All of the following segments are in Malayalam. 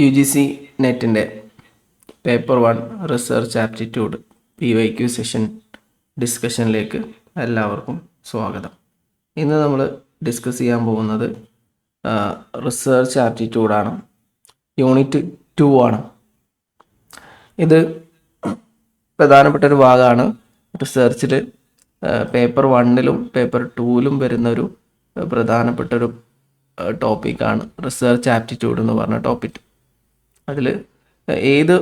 UGC നെറ്റിൻ്റെ paper 1 research aptitude PYQ session ഡിസ്കഷനിലേക്ക് എല്ലാവർക്കും സ്വാഗതം. ഇന്ന് നമ്മൾ ഡിസ്കസ് ചെയ്യാൻ പോകുന്നത് റിസർച്ച് ആപ്റ്റിറ്റ്യൂഡാണ്. യൂണിറ്റ് 2 ആണ്. ഇത് പ്രധാനപ്പെട്ടൊരു ഭാഗമാണ്. റിസർച്ചിൽ പേപ്പർ 1ലും പേപ്പർ 2ലും വരുന്നൊരു പ്രധാനപ്പെട്ടൊരു ടോപ്പിക്കാണ് റിസർച്ച് ആപ്റ്റിറ്റ്യൂഡ് എന്ന് പറഞ്ഞ ടോപ്പിക്. അതിൽ ഏത്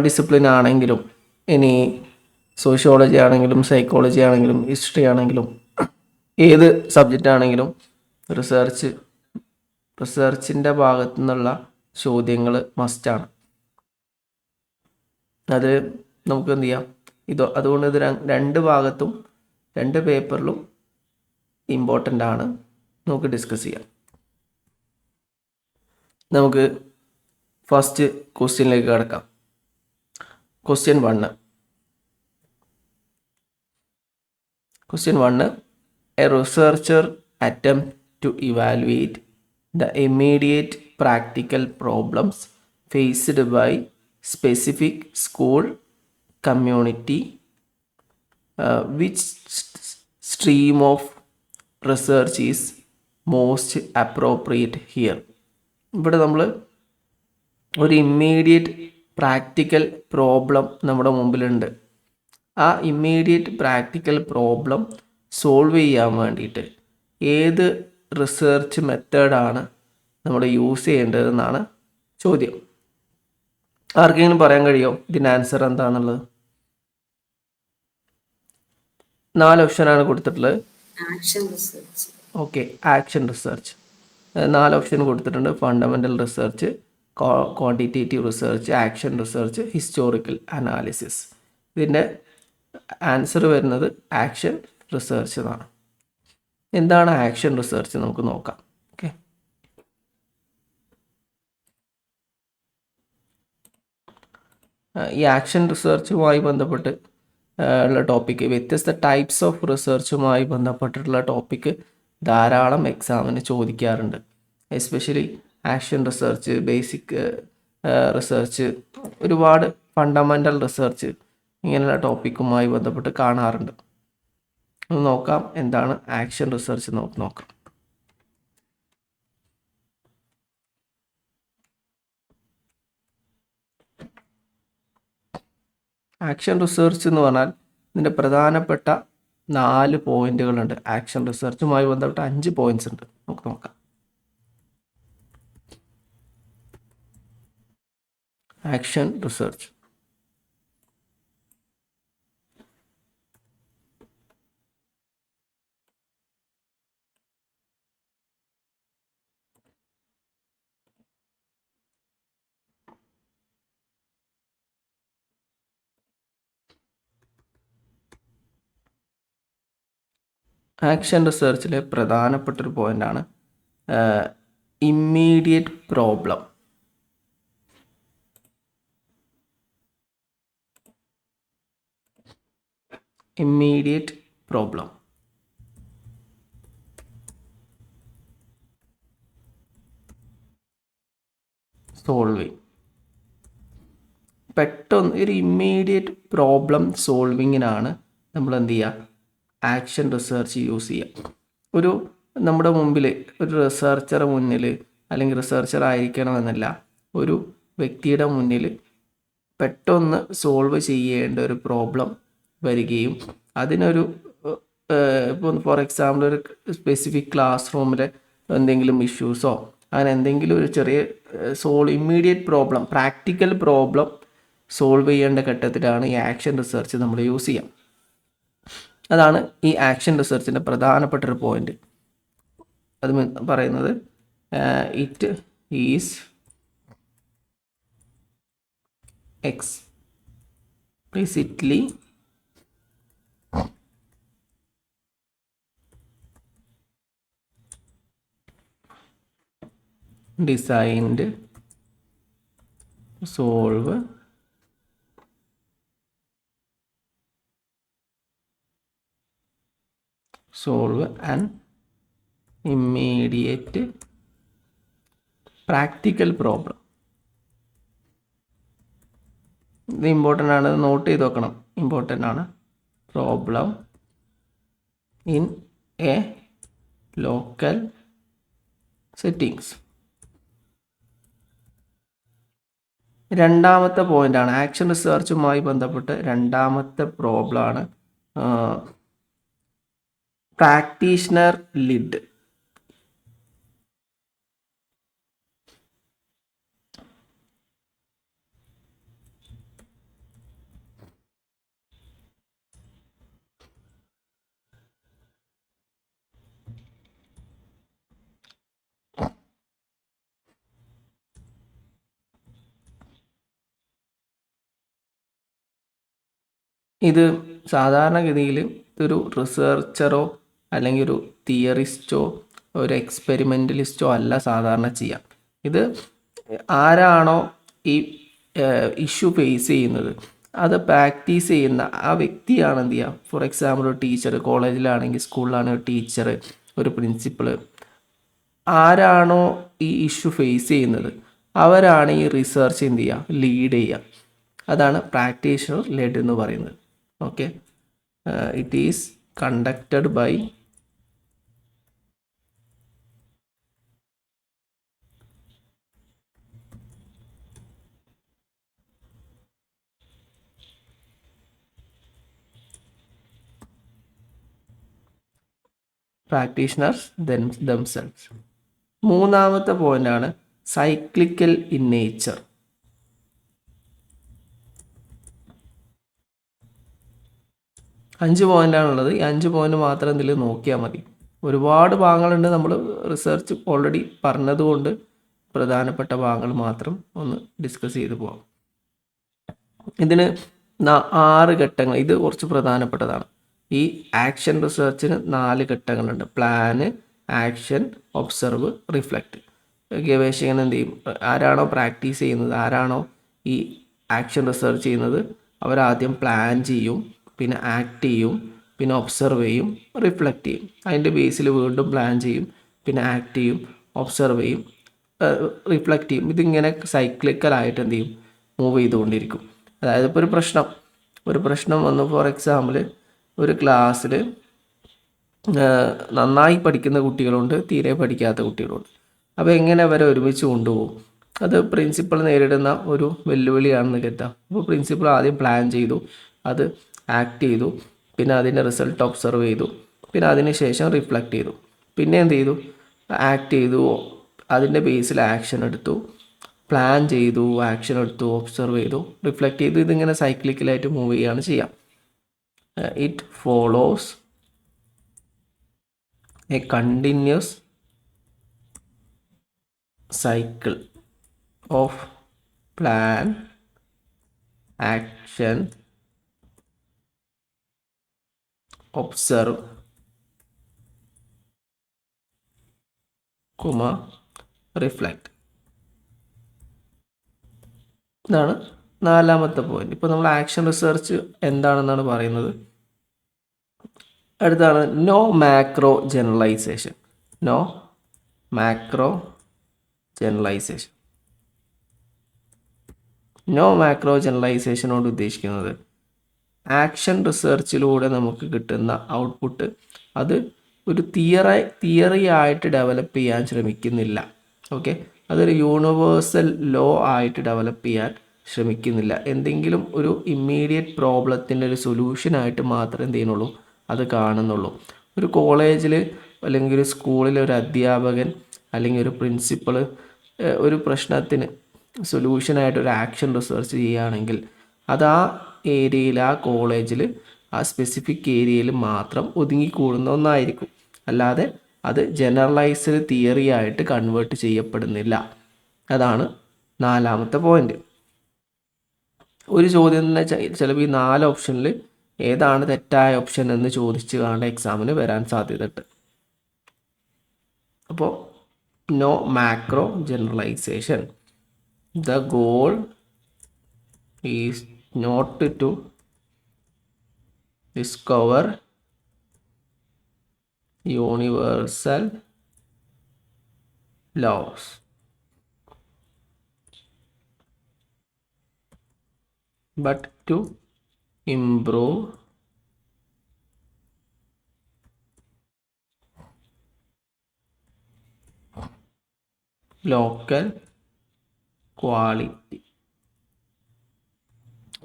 ഡിസിപ്ലിൻ ആണെങ്കിലും, ഇനി സോഷ്യോളജി ആണെങ്കിലും സൈക്കോളജി ആണെങ്കിലും ഹിസ്റ്ററി ആണെങ്കിലും ഏത് സബ്ജക്റ്റ് ആണെങ്കിലും റിസർച്ചിൻ്റെ ഭാഗത്തു നിന്നുള്ള ചോദ്യങ്ങൾ മസ്റ്റാണ്. അത് നമുക്ക് എന്ത് ചെയ്യാം, അതുകൊണ്ട് ഇത് രണ്ട് ഭാഗത്തും രണ്ട് പേപ്പറിലും ഇമ്പോർട്ടൻ്റ് ആണ്. നമുക്ക് ഡിസ്കസ് ചെയ്യാം. നമുക്ക് ഫസ്റ്റ് ക്വസ്റ്റ്യനിലേക്ക് കിടക്കാം. Question 1. A researcher attempt to evaluate the immediate practical problems faced by specific school community. Which stream of research is most appropriate here. ഇവിടെ നമ്മൾ ഒരു ഇമ്മീഡിയറ്റ് പ്രാക്ടിക്കൽ പ്രോബ്ലം നമ്മുടെ മുമ്പിലുണ്ട്. ആ ഇമ്മീഡിയറ്റ് പ്രാക്ടിക്കൽ പ്രോബ്ലം സോൾവ് ചെയ്യാൻ വേണ്ടിയിട്ട് ഏത് റിസർച്ച് മെത്തേഡാണ് നമ്മൾ യൂസ് ചെയ്യേണ്ടതെന്നാണ് ചോദ്യം. ആർക്കെങ്കിലും പറയാൻ കഴിയുമോ ഇതിൻ്റെ ആൻസർ എന്താണെന്നുള്ളത്? 4 ഓപ്ഷനാണ് കൊടുത്തിട്ടുള്ളത്. ഓക്കെ, ആക്ഷൻ റിസർച്ച് 4 ഓപ്ഷൻ കൊടുത്തിട്ടുണ്ട്. Fundamental research, quantitative research, action research, historical analysis. ഇതിൻ്റെ ആൻസർ വരുന്നത് ആക്ഷൻ റിസർച്ച് എന്നാണ്. എന്താണ് ആക്ഷൻ റിസർച്ച് നമുക്ക് നോക്കാം. ഓക്കെ, ഈ ആക്ഷൻ റിസർച്ചുമായി ബന്ധപ്പെട്ട് ഉള്ള ടോപ്പിക്ക്, വ്യത്യസ്ത ടൈപ്സ് ഓഫ് റിസർച്ചുമായി ബന്ധപ്പെട്ടിട്ടുള്ള ടോപ്പിക്ക് ധാരാളം എക്സാമിന് ചോദിക്കാറുണ്ട്. Especially action research, basic research, ഒരുപാട് ഫണ്ടമെൻ്റൽ റിസർച്ച്, ഇങ്ങനെയുള്ള ടോപ്പിക്കുമായി ബന്ധപ്പെട്ട് കാണാറുണ്ട്. ഒന്ന് നോക്കാം എന്താണ് ആക്ഷൻ റിസർച്ച് നമുക്ക് നോക്കാം. ആക്ഷൻ റിസർച്ച് എന്ന് പറഞ്ഞാൽ ഇതിൻ്റെ പ്രധാനപ്പെട്ട 4 പോയിന്റുകളുണ്ട്. ആക്ഷൻ റിസർച്ചുമായി ബന്ധപ്പെട്ട 5 പോയിന്റ്സ് ഉണ്ട്. നമുക്ക് നോക്കാം. Action research. ആക്ഷൻ റിസർച്ചിലെ പ്രധാനപ്പെട്ടൊരു പോയിൻ്റാണ് immediate problem. Immediate problem solving. പെട്ടെന്ന് ഒരു ഇമ്മീഡിയറ്റ് പ്രോബ്ലം സോൾവിങ്ങിനാണ് നമ്മൾ എന്ത് ചെയ്യുക, ആക്ഷൻ റിസർച്ച് യൂസ് ചെയ്യുക. ഒരു നമ്മുടെ മുമ്പിൽ ഒരു റിസർച്ചറെ മുന്നിൽ, അല്ലെങ്കിൽ റിസർച്ചർ ആയിരിക്കണമെന്നല്ല, ഒരു വ്യക്തിയുടെ മുന്നിൽ പെട്ടെന്ന് സോൾവ് ചെയ്യേണ്ട ഒരു പ്രോബ്ലം വരികയും അതിനൊരു ഇപ്പോൾ ഫോർ എക്സാമ്പിൾ ഒരു സ്പെസിഫിക് ക്ലാസ് റൂമിലെ എന്തെങ്കിലും ഇഷ്യൂസോ അങ്ങനെ എന്തെങ്കിലും ഒരു ചെറിയ immediate problem, practical problem solve ചെയ്യേണ്ട ഘട്ടത്തിലാണ് ഈ ആക്ഷൻ റിസർച്ച് നമ്മൾ യൂസ് ചെയ്യാം. അതാണ് ഈ ആക്ഷൻ റിസർച്ചിൻ്റെ പ്രധാനപ്പെട്ട ഒരു പോയിന്റ്. അത് പറയുന്നത് it is explicitly designed to solve an immediate practical problem. ഇത് ഇമ്പോർട്ടൻ്റ് ആണ്, നോട്ട് ചെയ്ത് വെക്കണം, ഇമ്പോർട്ടൻ്റ് ആണ്. Problem in A local settings. രണ്ടാമത്തെ പോയിൻ്റാണ് ആക്ഷൻ റിസർച്ചുമായി ബന്ധപ്പെട്ട് രണ്ടാമത്തെ പ്രോബ്ലമാണ് പ്രാക്ടീഷണർ ലിഡ്. ഇത് സാധാരണഗതിയിൽ ഇതൊരു റിസർച്ചറോ അല്ലെങ്കിൽ ഒരു തിയറിസ്റ്റോ ഒരു എക്സ്പെരിമെൻ്റലിസ്റ്റോ അല്ല സാധാരണ ചെയ്യുക. ഇത് ആരാണോ ഈ ഇഷ്യൂ ഫേസ് ചെയ്യുന്നത് അത് പ്രാക്ടീസ് ചെയ്യുന്ന ആ വ്യക്തിയാണ് എന്ത് ചെയ്യുക. ഫോർ എക്സാമ്പിൾ ഒരു ടീച്ചർ, കോളേജിലാണെങ്കിൽ സ്കൂളിലാണെങ്കിൽ ടീച്ചർ, ഒരു പ്രിൻസിപ്പൾ, ആരാണോ ഈ ഇഷ്യൂ ഫേസ് ചെയ്യുന്നത് അവരാണ് ഈ റിസർച്ച് എന്ത് ചെയ്യുക, ലീഡ് ചെയ്യുക. അതാണ് പ്രാക്ടീഷണർ ലെഡ് എന്ന് പറയുന്നത്. Okay, it is conducted by practitioners themselves. മൂന്നാമത്തെ പോയിൻ്റാണ് സൈക്ലിക്കൽ ഇൻ നേച്ചർ. അഞ്ച് പോയിൻ്റാണുള്ളത്. ഈ 5 പോയിൻ്റ് മാത്രം ഇതിൽ നോക്കിയാൽ മതി. ഒരുപാട് ഭാഗങ്ങളുണ്ട്, നമ്മൾ റിസർച്ച് ഓൾറെഡി പറഞ്ഞതുകൊണ്ട് പ്രധാനപ്പെട്ട ഭാഗങ്ങൾ മാത്രം ഒന്ന് ഡിസ്കസ് ചെയ്ത് പോകാം. ഇതിന് 6 ഘട്ടങ്ങൾ, ഇത് കുറച്ച് പ്രധാനപ്പെട്ടതാണ്. ഈ ആക്ഷൻ റിസർച്ചിന് 4 ഘട്ടങ്ങളുണ്ട്. Plan, action, observe, reflect. ഗവേഷകൻ എന്ത് ചെയ്യും, ആരാണോ പ്രാക്ടീസ് ചെയ്യുന്നത്, ആരാണോ ഈ ആക്ഷൻ റിസർച്ച് ചെയ്യുന്നത്, അവരാദ്യം പ്ലാൻ ചെയ്യും, പിന്നെ ആക്ട് ചെയ്യും, പിന്നെ ഒബ്സർവ് ചെയ്യും, റിഫ്ലക്റ്റ് ചെയ്യും. അതിൻ്റെ ബേസിൽ വീണ്ടും പ്ലാൻ ചെയ്യും, പിന്നെ ആക്ട് ചെയ്യും, ഒബ്സർവ് ചെയ്യും, റിഫ്ലക്റ്റ് ചെയ്യും. ഇതിങ്ങനെ സൈക്ലിക്കലായിട്ട് എന്ത് ചെയ്യും, മൂവ് ചെയ്തുകൊണ്ടിരിക്കും. അതായത് ഇപ്പോൾ ഒരു പ്രശ്നം വന്നു. ഫോർ എക്സാമ്പിൾ ഒരു ക്ലാസ്സിൽ നന്നായി പഠിക്കുന്ന കുട്ടികളുണ്ട്, തീരെ പഠിക്കാത്ത കുട്ടികളുണ്ട്. അപ്പോൾ എങ്ങനെ അവരെ ഒരുമിച്ച് കൊണ്ടുപോകും, അത് പ്രിൻസിപ്പൾ നേരിടുന്ന ഒരു വെല്ലുവിളിയാണെന്ന് കരുതാം. അപ്പോൾ പ്രിൻസിപ്പൾ ആദ്യം പ്ലാൻ ചെയ്തു, അത് ആക്ട് ചെയ്തു, പിന്നെ അതിൻ്റെ റിസൾട്ട് ഒബ്സർവ് ചെയ്തു, പിന്നെ അതിന് ശേഷം റിഫ്ലക്റ്റ് ചെയ്തു, പിന്നെ എന്ത് ചെയ്തു, ആക്ട് ചെയ്തു, അതിൻ്റെ ബേസിൽ ആക്ഷൻ എടുത്തു, പ്ലാൻ ചെയ്തു, ആക്ഷൻ എടുത്തു, ഒബ്സർവ് ചെയ്തു, റിഫ്ലക്റ്റ് ചെയ്തു. ഇതിങ്ങനെ സൈക്ലിക്കലായിട്ട് മൂവ് ചെയ്യുകയാണ് ചെയ്യാം. It follows a continuous cycle of plan, action, observe, reflect. ഇതാണ് 4ാമത്തെ പോയിന്റ്. ഇപ്പോൾ നമ്മൾ ആക്ഷൻ റിസർച്ച് എന്താണെന്നാണ് പറയുന്നത്. അടുത്താണ് no macro generalisation. No macro generalisation. No macro generalisation കൊണ്ട് ഉദ്ദേശിക്കുന്നത് ആക്ഷൻ റിസർച്ചിലൂടെ നമുക്ക് കിട്ടുന്ന ഔട്ട്പുട്ട് അത് ഒരു തിയറി ആയിട്ട് ഡെവലപ്പ് ചെയ്യാൻ ശ്രമിക്കുന്നില്ല. ഓക്കെ, അതൊരു യൂണിവേഴ്സൽ ലോ ആയിട്ട് ഡെവലപ്പ് ചെയ്യാൻ ശ്രമിക്കുന്നില്ല. എന്തെങ്കിലും ഒരു ഇമ്മീഡിയറ്റ് പ്രോബ്ലത്തിൻ്റെ ഒരു സൊല്യൂഷനായിട്ട് മാത്രമേ എന്ത് ചെയ്യുന്നുള്ളൂ, അത് കാണുന്നുള്ളൂ. ഒരു കോളേജിൽ അല്ലെങ്കിൽ ഒരു സ്കൂളിലെ ഒരു അധ്യാപകൻ അല്ലെങ്കിൽ ഒരു പ്രിൻസിപ്പൾ ഒരു പ്രശ്നത്തിന് സൊല്യൂഷനായിട്ട് ഒരു ആക്ഷൻ റിസർച്ച് ചെയ്യുകയാണെങ്കിൽ അത് ആ ഏരിയയിൽ, ആ കോളേജിൽ, ആ സ്പെസിഫിക് ഏരിയയിൽ മാത്രം ഒതുങ്ങിക്കൂടുന്ന ഒന്നായിരിക്കും. അല്ലാതെ അത് ജനറലൈസ്ഡ് തിയറി ആയിട്ട് കൺവേർട്ട് ചെയ്യപ്പെടുന്നില്ല. അതാണ് 4ാമത്തെ പോയിന്റ്. ഒരു ചോദ്യം തന്നെ ചിലപ്പോൾ ഈ 4 ഓപ്ഷനിൽ ഏതാണ് തെറ്റായ ഓപ്ഷൻ എന്ന് ചോദിച്ചു കാണേണ്ട എക്സാമിന് വരാൻ സാധ്യതയുണ്ട്. അപ്പോൾ no macro generalisation. The goal is not to discover universal laws. but to improve local quality.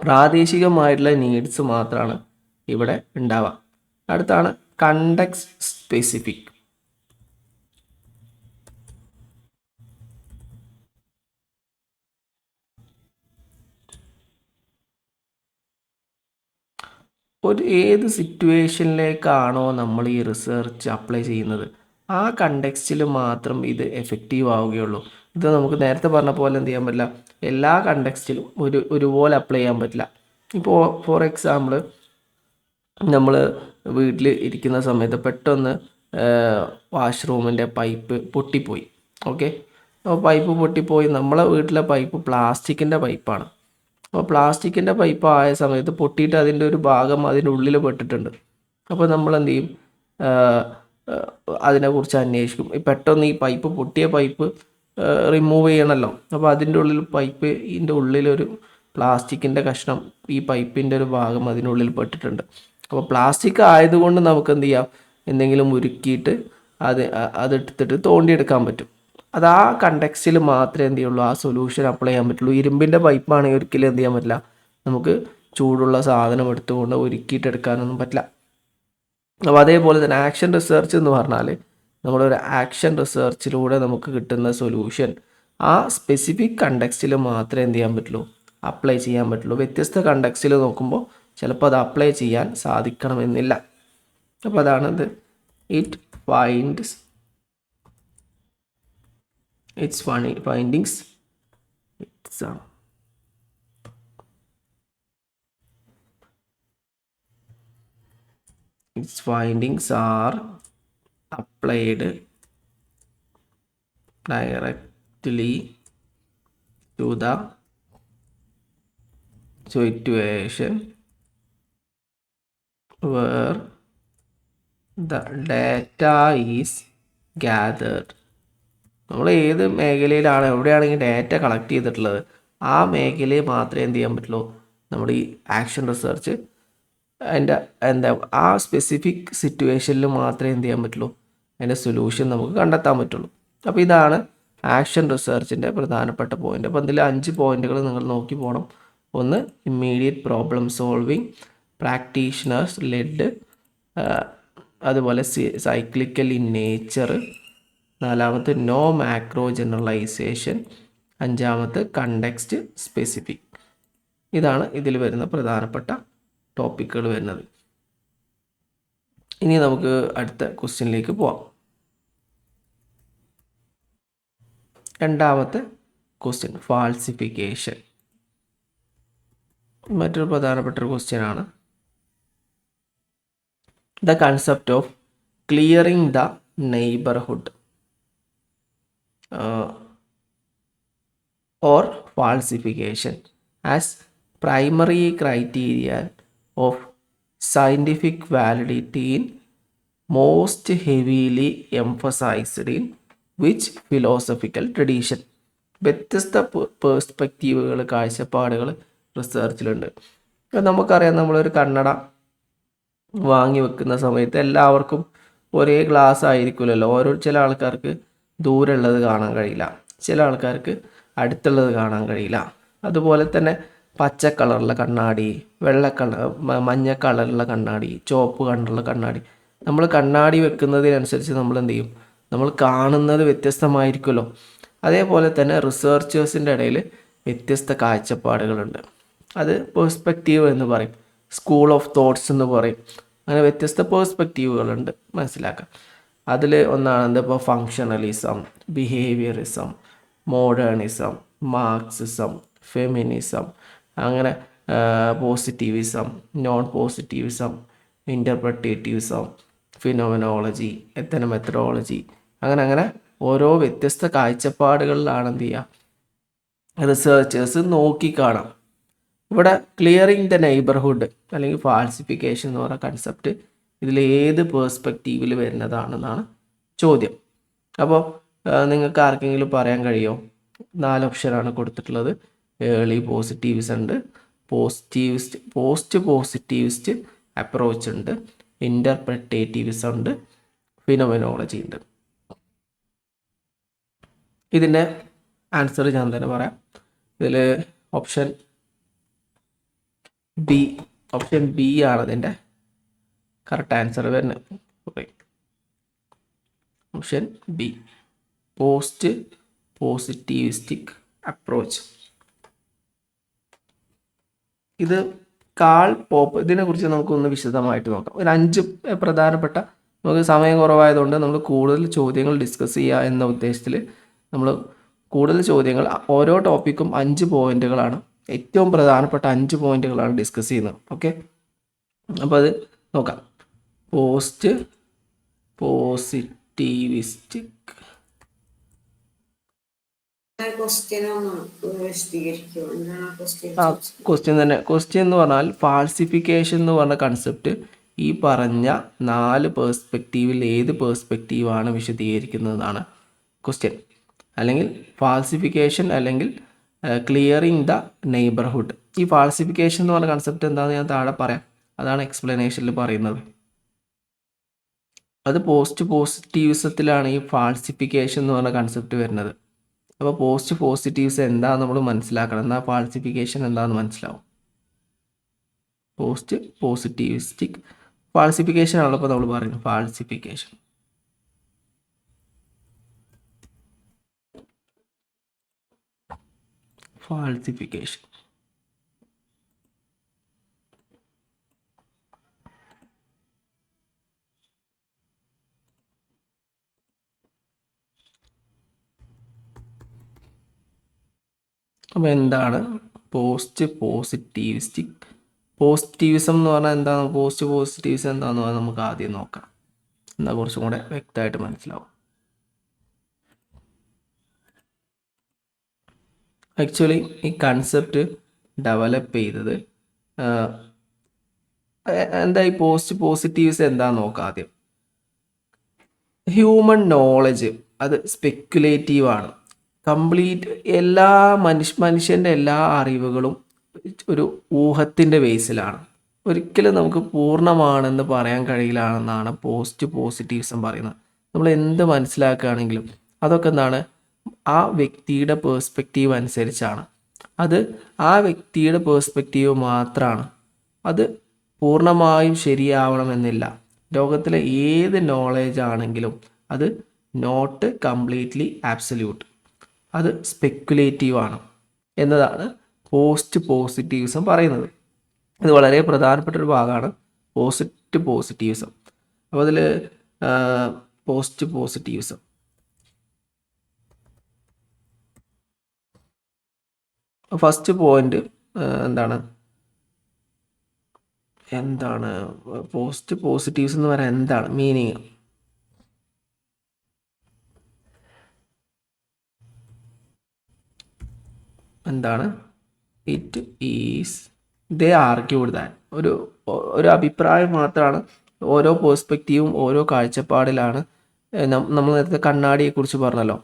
പ്രാദേശികമായിട്ടുള്ള നീഡ്സ് മാത്രമാണ് ഇവിടെ ഉണ്ടാവുക. അടുത്താണ് കണ്ടെക്സ്റ്റ് സ്പെസിഫിക്. ഏത് സിറ്റുവേഷനിലേക്കാണോ നമ്മൾ ഈ റിസർച്ച് അപ്ലൈ ചെയ്യുന്നത് ആ കണ്ടെക്സ്റ്റിൽ മാത്രം ഇത് എഫക്റ്റീവ് ആവുകയുള്ളൂ. ഇത് നമുക്ക് നേരത്തെ പറഞ്ഞ പോലെ എന്ത് ചെയ്യാൻ പറ്റില്ല, എല്ലാ കണ്ടെക്സ്റ്റിലും ഒരുപോലെ അപ്ലൈ ചെയ്യാൻ പറ്റില്ല. ഇപ്പോൾ ഫോർ എക്സാമ്പിൾ നമ്മൾ വീട്ടിൽ ഇരിക്കുന്ന സമയത്ത് പെട്ടെന്ന് വാഷ്റൂമിൻ്റെ പൈപ്പ് പൊട്ടിപ്പോയി. ഓക്കെ, അപ്പോൾ പൈപ്പ് പൊട്ടിപ്പോയി. നമ്മളെ വീട്ടിലെ പൈപ്പ് പ്ലാസ്റ്റിക്കിൻ്റെ പൈപ്പാണ്. അപ്പോൾ പ്ലാസ്റ്റിക്കിൻ്റെ പൈപ്പ് ആയ സമയത്ത് പൊട്ടിയിട്ട് അതിൻ്റെ ഒരു ഭാഗം അതിൻ്റെ ഉള്ളിൽ പെട്ടിട്ടുണ്ട്. അപ്പോൾ നമ്മൾ എന്ത് ചെയ്യും, അതിനെക്കുറിച്ച് അന്വേഷിക്കും. പെട്ടെന്ന് ഈ പൈപ്പ് പൊട്ടിയ പൈപ്പ് റിമൂവ് ചെയ്യണമല്ലോ. അപ്പോൾ അതിൻ്റെ ഉള്ളിൽ പൈപ്പിൻ്റെ ഉള്ളിലൊരു പ്ലാസ്റ്റിക്കിൻ്റെ കഷ്ണം, ഈ പൈപ്പിൻ്റെ ഒരു ഭാഗം അതിനുള്ളിൽ പെട്ടിട്ടുണ്ട്. അപ്പോൾ പ്ലാസ്റ്റിക് ആയതുകൊണ്ട് നമുക്ക് എന്ത് ചെയ്യാം, എന്തെങ്കിലും ഉരുക്കിയിട്ട് അതെടുത്തിട്ട് തോണ്ടിയെടുക്കാൻ പറ്റും. അത് ആ കണ്ടെക്സ്റ്റിൽ മാത്രമേ എന്ത് ചെയ്യുള്ളൂ, ആ സൊല്യൂഷൻ അപ്ലൈ ചെയ്യാൻ പറ്റുള്ളൂ. ഇരുമ്പിൻ്റെ പൈപ്പാണെങ്കിൽ ഒരിക്കലും എന്ത് ചെയ്യാൻ പറ്റില്ല, നമുക്ക് ചൂടുള്ള സാധനം എടുത്തുകൊണ്ട് ഉരുക്കിയിട്ടെടുക്കാനൊന്നും പറ്റില്ല. അപ്പോൾ അതേപോലെ തന്നെ ആക്ഷൻ റിസർച്ച് എന്ന് പറഞ്ഞാൽ നമ്മളൊരു ആക്ഷൻ റിസർച്ചിലൂടെ നമുക്ക് കിട്ടുന്ന സൊല്യൂഷൻ ആ സ്പെസിഫിക് കണ്ടെക്സ്റ്റിൽ മാത്രമേ എന്ത് ചെയ്യാൻ പറ്റുള്ളൂ, അപ്ലൈ ചെയ്യാൻ പറ്റുള്ളൂ. വ്യത്യസ്ത കണ്ടെക്സ്റ്റിൽ നോക്കുമ്പോൾ ചിലപ്പോൾ അത് അപ്ലൈ ചെയ്യാൻ സാധിക്കണമെന്നില്ല. അപ്പോൾ അതാണത് it finds its findings its findings are applied directly to the situation where the data is gathered. നമ്മൾ ഏത് മേഖലയിലാണ് എവിടെയാണെങ്കിൽ ഡാറ്റ കളക്ട് ചെയ്തിട്ടുള്ളത് ആ മേഖലയെ മാത്രമേ എന്ത് ചെയ്യാൻ പറ്റുള്ളൂ, നമ്മൾ ഈ ആക്ഷൻ റിസർച്ച് ആ സ്പെസിഫിക് സിറ്റുവേഷനിൽ മാത്രമേ എന്ത് ചെയ്യാൻ പറ്റുള്ളൂ, അതിൻ്റെ സൊല്യൂഷൻ നമുക്ക് കണ്ടെത്താൻ പറ്റുള്ളൂ. അപ്പോൾ ഇതാണ് ആക്ഷൻ റിസർച്ചിൻ്റെ പ്രധാനപ്പെട്ട പോയിൻ്റ്. അപ്പോൾ അതിൽ 5 പോയിന്റുകൾ നിങ്ങൾ നോക്കി പോകണം. ഒന്ന് immediate problem solving, practitioners led, അതുപോലെ സൈക്ലിക്കൽ ഇൻ നേച്ചർ, 4ാമത്തെ നോ മാക്രോ ജനറലൈസേഷൻ, 5ാമത്തെ കണ്ടെക്സ്റ്റ് സ്പെസിഫിക്. ഇതാണ് ഇതിൽ വരുന്ന പ്രധാനപ്പെട്ട ടോപ്പിക്കുകൾ വരുന്നത്. ഇനി നമുക്ക് അടുത്ത ക്വസ്റ്റ്യനിലേക്ക് പോവാം. 2ാമത്തെ ക്വസ്റ്റ്യൻ ഫാൾസിഫിക്കേഷൻ. മറ്റൊരു പ്രധാനപ്പെട്ട ഒരു ക്വസ്റ്റ്യൻ ആണ്. The concept of clearing the neighbourhood or falsification as primary criterion of scientific validity in most heavily emphasized in which philosophical tradition. വ്യത്യസ്ത പേഴ്സ്പെക്റ്റീവുകൾ, കാഴ്ചപ്പാടുകൾ റിസർച്ചിലുണ്ട്. നമുക്കറിയാം, നമ്മളൊരു കണ്ണട വാങ്ങി വെക്കുന്ന സമയത്ത് എല്ലാവർക്കും ഒരേ ഗ്ലാസ് ആയിരിക്കില്ലല്ലോ. ചില ആൾക്കാർക്ക് ദൂരമുള്ളത് കാണാൻ കഴിയില്ല, ചില ആൾക്കാർക്ക് അടുത്തുള്ളത് കാണാൻ കഴിയില്ല. അതുപോലെ തന്നെ പച്ച കളറുള്ള കണ്ണാടി, മഞ്ഞ കളറുള്ള കണ്ണാടി, ചുവപ്പ് കളറുള്ള കണ്ണാടി, നമ്മൾ കണ്ണാടി വെക്കുന്നതിനനുസരിച്ച് നമ്മൾ എന്ത് ചെയ്യും, നമ്മൾ കാണുന്നത് വ്യത്യസ്തമായിരിക്കുമല്ലോ. അതേപോലെ തന്നെ റിസർച്ചേഴ്സിൻ്റെ ഇടയിൽ വ്യത്യസ്ത കാഴ്ചപ്പാടുകളുണ്ട്. അത് പേഴ്സ്പെക്റ്റീവ് എന്ന് പറയും, സ്കൂൾ ഓഫ് തോട്ട്സ് എന്ന് പറയും. അങ്ങനെ വ്യത്യസ്ത പേഴ്സ്പെക്റ്റീവുകളുണ്ട്, മനസ്സിലാക്കാം. അതിൽ ഒന്നാണ് ഇപ്പോൾ functionalism, behaviourism, modernism, Marxism, feminism, അങ്ങനെ positivism, non positivism, interpretativism, phenomenology, methodology, അങ്ങനെ ഓരോ വ്യത്യസ്ത കാഴ്ചപ്പാടുകളിലാണ് എന്ത് ചെയ്യുക, റിസർച്ചേഴ്സ് നോക്കിക്കാണാം. ഇവിടെ ക്ലിയറിങ് ദ നെയ്ബർഹുഡ് അല്ലെങ്കിൽ ഫാൾസിഫിക്കേഷൻ എന്ന് പറയുന്ന കൺസെപ്റ്റ് ഇതിൽ ഏത് പേഴ്സ്പെക്റ്റീവിൽ വരുന്നതാണെന്നാണ് ചോദ്യം. അപ്പോൾ നിങ്ങൾക്ക് ആർക്കെങ്കിലും പറയാൻ കഴിയുമോ? 4 ഓപ്ഷനാണ് കൊടുത്തിട്ടുള്ളത്. ഏർലി പോസിറ്റിവിസം ഉണ്ട്, പോസ്റ്റ് പോസിറ്റിവിസ്റ്റ് അപ്രോച്ച് ഉണ്ട്, ഇൻ്റർപ്രിറ്റേറ്റീവിസം ഉണ്ട്, ഫിനോമിനോളജി ഉണ്ട്. ഇതിൻ്റെ ആൻസർ ഞാൻ തന്നെ പറയാം. ഇതിൽ ഓപ്ഷൻ ബി ആണ് ഇതിൻ്റെ കറക്റ്റ് ആൻസർ വരുന്നത്. Option B, post positivistic approach. ഇത് കാൾ പോപ്പ്. ഇതിനെക്കുറിച്ച് നമുക്കൊന്ന് വിശദമായിട്ട് നോക്കാം. ഒരു 5 പ്രധാനപ്പെട്ട, നമുക്ക് സമയം കുറവായതുകൊണ്ട് നമ്മൾ കൂടുതൽ ചോദ്യങ്ങൾ ഡിസ്കസ് ചെയ്യുക എന്ന ഉദ്ദേശത്തിൽ നമ്മൾ കൂടുതൽ ചോദ്യങ്ങൾ, ഓരോ ടോപ്പിക്കും 5 പോയിന്റുകളാണ്, ഏറ്റവും പ്രധാനപ്പെട്ട 5 പോയിന്റുകളാണ് ഡിസ്കസ് ചെയ്യുന്നത്. ഓക്കെ, അപ്പോൾ അത് നോക്കാം. പോസ്റ്റ് പോസിറ്റിവിസ്റ്റിക് ക്വസ്റ്റ്യൻ എന്ന് പറഞ്ഞാൽ ഫാൾസിഫിക്കേഷൻ എന്ന് പറഞ്ഞ കൺസെപ്റ്റ് ഈ പറഞ്ഞ 4 പേഴ്സ്പെക്റ്റീവിൽ ഏത് പേഴ്സ്പെക്റ്റീവാണ് വിശദീകരിക്കുന്നതാണ് ക്വസ്റ്റ്യൻ. അല്ലെങ്കിൽ ഫാൾസിഫിക്കേഷൻ അല്ലെങ്കിൽ ക്ലിയറിങ് ദ നെയ്ബർഹുഡ്. ഈ ഫാൾസിഫിക്കേഷൻ എന്ന് പറഞ്ഞ കൺസെപ്റ്റ് എന്താണെന്ന് ഞാൻ താഴെ പറയാം. അതാണ് എക്സ്പ്ലനേഷനിൽ പറയുന്നത്. അത് പോസ്റ്റ് പോസിറ്റീവിസത്തിലാണ് ഈ ഫാൾസിഫിക്കേഷൻ എന്ന് പറഞ്ഞ കൺസെപ്റ്റ് വരുന്നത്. അപ്പോൾ പോസ്റ്റ് പോസിറ്റീവ്സ് എന്താണെന്ന് നമ്മൾ മനസ്സിലാക്കണം. എന്നാൽ ഫാൾസിഫിക്കേഷൻ എന്താണെന്ന് മനസ്സിലാവും. പോസ്റ്റ് പോസിറ്റിവിസ്റ്റിക് ഫാൾസിഫിക്കേഷൻ ആണല്ലോ ഇപ്പോൾ നമ്മൾ പറയുന്നത്. ഫാൾസിഫിക്കേഷൻ അപ്പോൾ എന്താണ് പോസ്റ്റ് പോസിറ്റിവിസ്റ്റിക്? പോസിറ്റിവിസം എന്ന് പറഞ്ഞാൽ എന്താണ്? പോസ്റ്റ് പോസിറ്റിവിസം എന്താണെന്ന് പറഞ്ഞാൽ നമുക്ക് ആദ്യം നോക്കാം. എന്നാൽ കുറച്ചും കൂടെ വ്യക്തമായിട്ട് മനസ്സിലാവും. ആക്ച്വലി ഈ കൺസെപ്റ്റ് ഡെവലപ്പ് ചെയ്തത് എന്താ, ഈ പോസ്റ്റ് പോസിറ്റീവ്സ് എന്താണെന്ന് നോക്കാം ആദ്യം. ഹ്യൂമൻ നോളജ് അത് സ്പെക്കുലേറ്റീവ് ആണ്. കംപ്ലീറ്റ് എല്ലാ മനുഷ്യൻ്റെ എല്ലാ അറിവുകളും ഒരു ഊഹത്തിൻ്റെ ബേസിലാണ്. ഒരിക്കലും നമുക്ക് പൂർണ്ണമാണെന്ന് പറയാൻ കഴിയില്ലാണെന്നാണ് പോസ്റ്റ് പോസിറ്റീവ്സം പറയുന്നത്. നമ്മൾ എന്ത് മനസ്സിലാക്കുകയാണെങ്കിലും അതൊക്കെ എന്താണ്, ആ വ്യക്തിയുടെ പേഴ്സ്പെക്റ്റീവ് അനുസരിച്ചാണ്. അത് ആ വ്യക്തിയുടെ പേഴ്സ്പെക്റ്റീവ് മാത്രമാണ്. അത് പൂർണ്ണമായും ശരിയാവണമെന്നില്ല. ലോകത്തിലെ ഏത് നോളേജ് ആണെങ്കിലും അത് നോട്ട് കംപ്ലീറ്റ്ലി ആബ്സല്യൂട്ട്, അത് സ്പെക്കുലേറ്റീവ് ആണ് എന്നതാണ് പോസ്റ്റ് പോസിറ്റീവിസം പറയുന്നത്. ഇത് വളരെ പ്രധാനപ്പെട്ട ഒരു ഭാഗമാണ് പോസ്റ്റ് പോസിറ്റീവിസം. അപ്പോൾ അതിൽ പോസ്റ്റ് പോസിറ്റീവിസം ഫസ്റ്റ് പോയിന്റ് എന്താണ് പോസ്റ്റ് പോസിറ്റീവ്സ് എന്ന് പറയാൻ എന്താണ് മീനിങ്? എന്താണ്? It is they argued that, ഒരു അഭിപ്രായം മാത്രമാണ്. ഓരോ പേഴ്സ്പെക്റ്റീവും ഓരോ കാഴ്ചപ്പാടിലാണ്. നമ്മൾ നേരത്തെ കണ്ണാടിയെക്കുറിച്ച് പറഞ്ഞല്ലോ.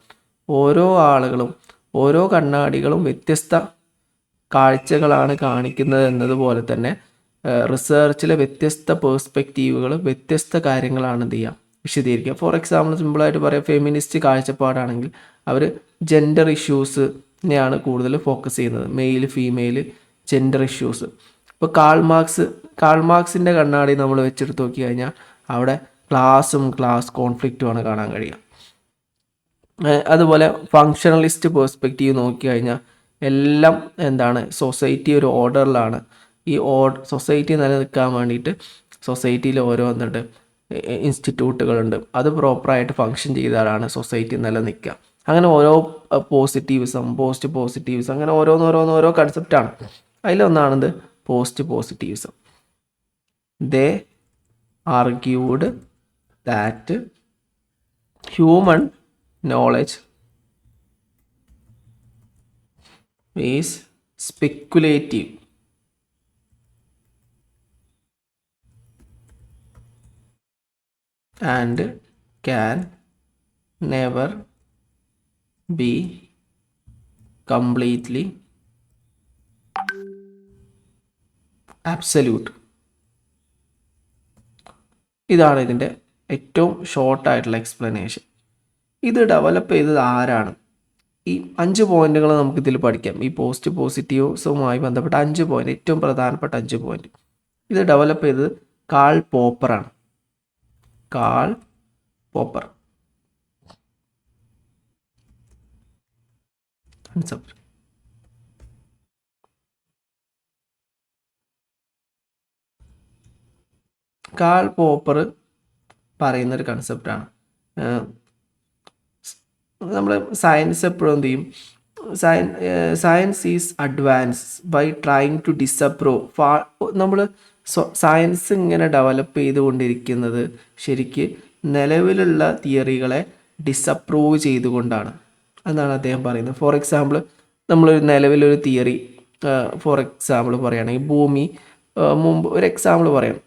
ഓരോ കണ്ണാടികളും വ്യത്യസ്ത കാഴ്ചകളാണ് കാണിക്കുന്നത് എന്നതുപോലെ തന്നെ റിസർച്ചിലെ വ്യത്യസ്ത പേഴ്സ്പെക്റ്റീവുകൾ വ്യത്യസ്ത കാര്യങ്ങളാണ് എന്ത് ചെയ്യുക, വിശദീകരിക്കുക. ഫോർ എക്സാമ്പിൾ സിമ്പിളായിട്ട് പറയാം, ഫെമിനിസ്റ്റ് കാഴ്ചപ്പാടാണെങ്കിൽ അവർ ജെൻഡർ ഇഷ്യൂസിനെയാണ് കൂടുതൽ ഫോക്കസ് ചെയ്യുന്നത്. Male female gender issues. ഇപ്പോൾ കാൾ മാർക്സിൻ്റെ കണ്ണാടി നമ്മൾ വെച്ചെടുത്ത് നോക്കി കഴിഞ്ഞാൽ അവിടെ ക്ലാസ് കോൺഫ്ലിക്റ്റുമാണ് കാണാൻ കഴിയുക. അതുപോലെ ഫങ്ഷണലിസ്റ്റ് പേഴ്സ്പെക്റ്റീവ് നോക്കി കഴിഞ്ഞാൽ എല്ലാം എന്താണ്, സൊസൈറ്റി ഒരു ഓർഡറിലാണ്. ഈ സൊസൈറ്റി നിലനിൽക്കാൻ വേണ്ടിയിട്ട് സൊസൈറ്റിയിൽ ഓരോ ഇൻസ്റ്റിറ്റ്യൂട്ടുകളുണ്ട്. അത് പ്രോപ്പറായിട്ട് ഫങ്ഷൻ ചെയ്താലാണ് സൊസൈറ്റി നിലനിൽക്കുക. അങ്ങനെ ഓരോ പോസിറ്റീവിസം, പോസ്റ്റ് പോസിറ്റീവിസം, അങ്ങനെ ഓരോ കൺസെപ്റ്റാണ്. അതിലൊന്നാണിത് post positivism. They argued that human knowledge is speculative and can never be completely absolute. ഇതാണ് ഇതിൻ്റെ ഏറ്റവും ഷോർട്ടായിട്ടുള്ള എക്സ്പ്ലനേഷൻ. ഇത് ഡെവലപ്പ് ചെയ്തത് ആരാണ്? ഈ 5 പോയിന്റുകൾ നമുക്കിതിൽ പഠിക്കാം. ഈ പോസിറ്റീവ്സുമായി ബന്ധപ്പെട്ട 5 പോയിന്റ്, ഏറ്റവും പ്രധാനപ്പെട്ട 5 പോയിന്റ്. ഇത് ഡെവലപ്പ് ചെയ്തത് കാൾ പോപ്പറാണ്. Karl Popper. കാൾ പോപ്പർ പറയുന്നൊരു കൺസെപ്റ്റാണ്. നമ്മൾ സയൻസ് എപ്പോഴും എന്ത് ചെയ്യും, science is advance by trying to disprove. നമ്മൾ സയൻസ് ഇങ്ങനെ ഡെവലപ്പ് ചെയ്തുകൊണ്ടിരിക്കുന്നത് ശരിക്ക് നിലവിലുള്ള തിയറികളെ ഡിസപ്രൂവ് ചെയ്തുകൊണ്ടാണ് എന്നാണ് അദ്ദേഹം പറയുന്നത്. ഫോർ എക്സാമ്പിൾ, നമ്മളൊരു നിലവിലൊരു തിയറി, ഫോർ എക്സാമ്പിൾ പറയുകയാണെങ്കിൽ ഭൂമി, മുമ്പ് ഒരു എക്സാമ്പിൾ പറയാം.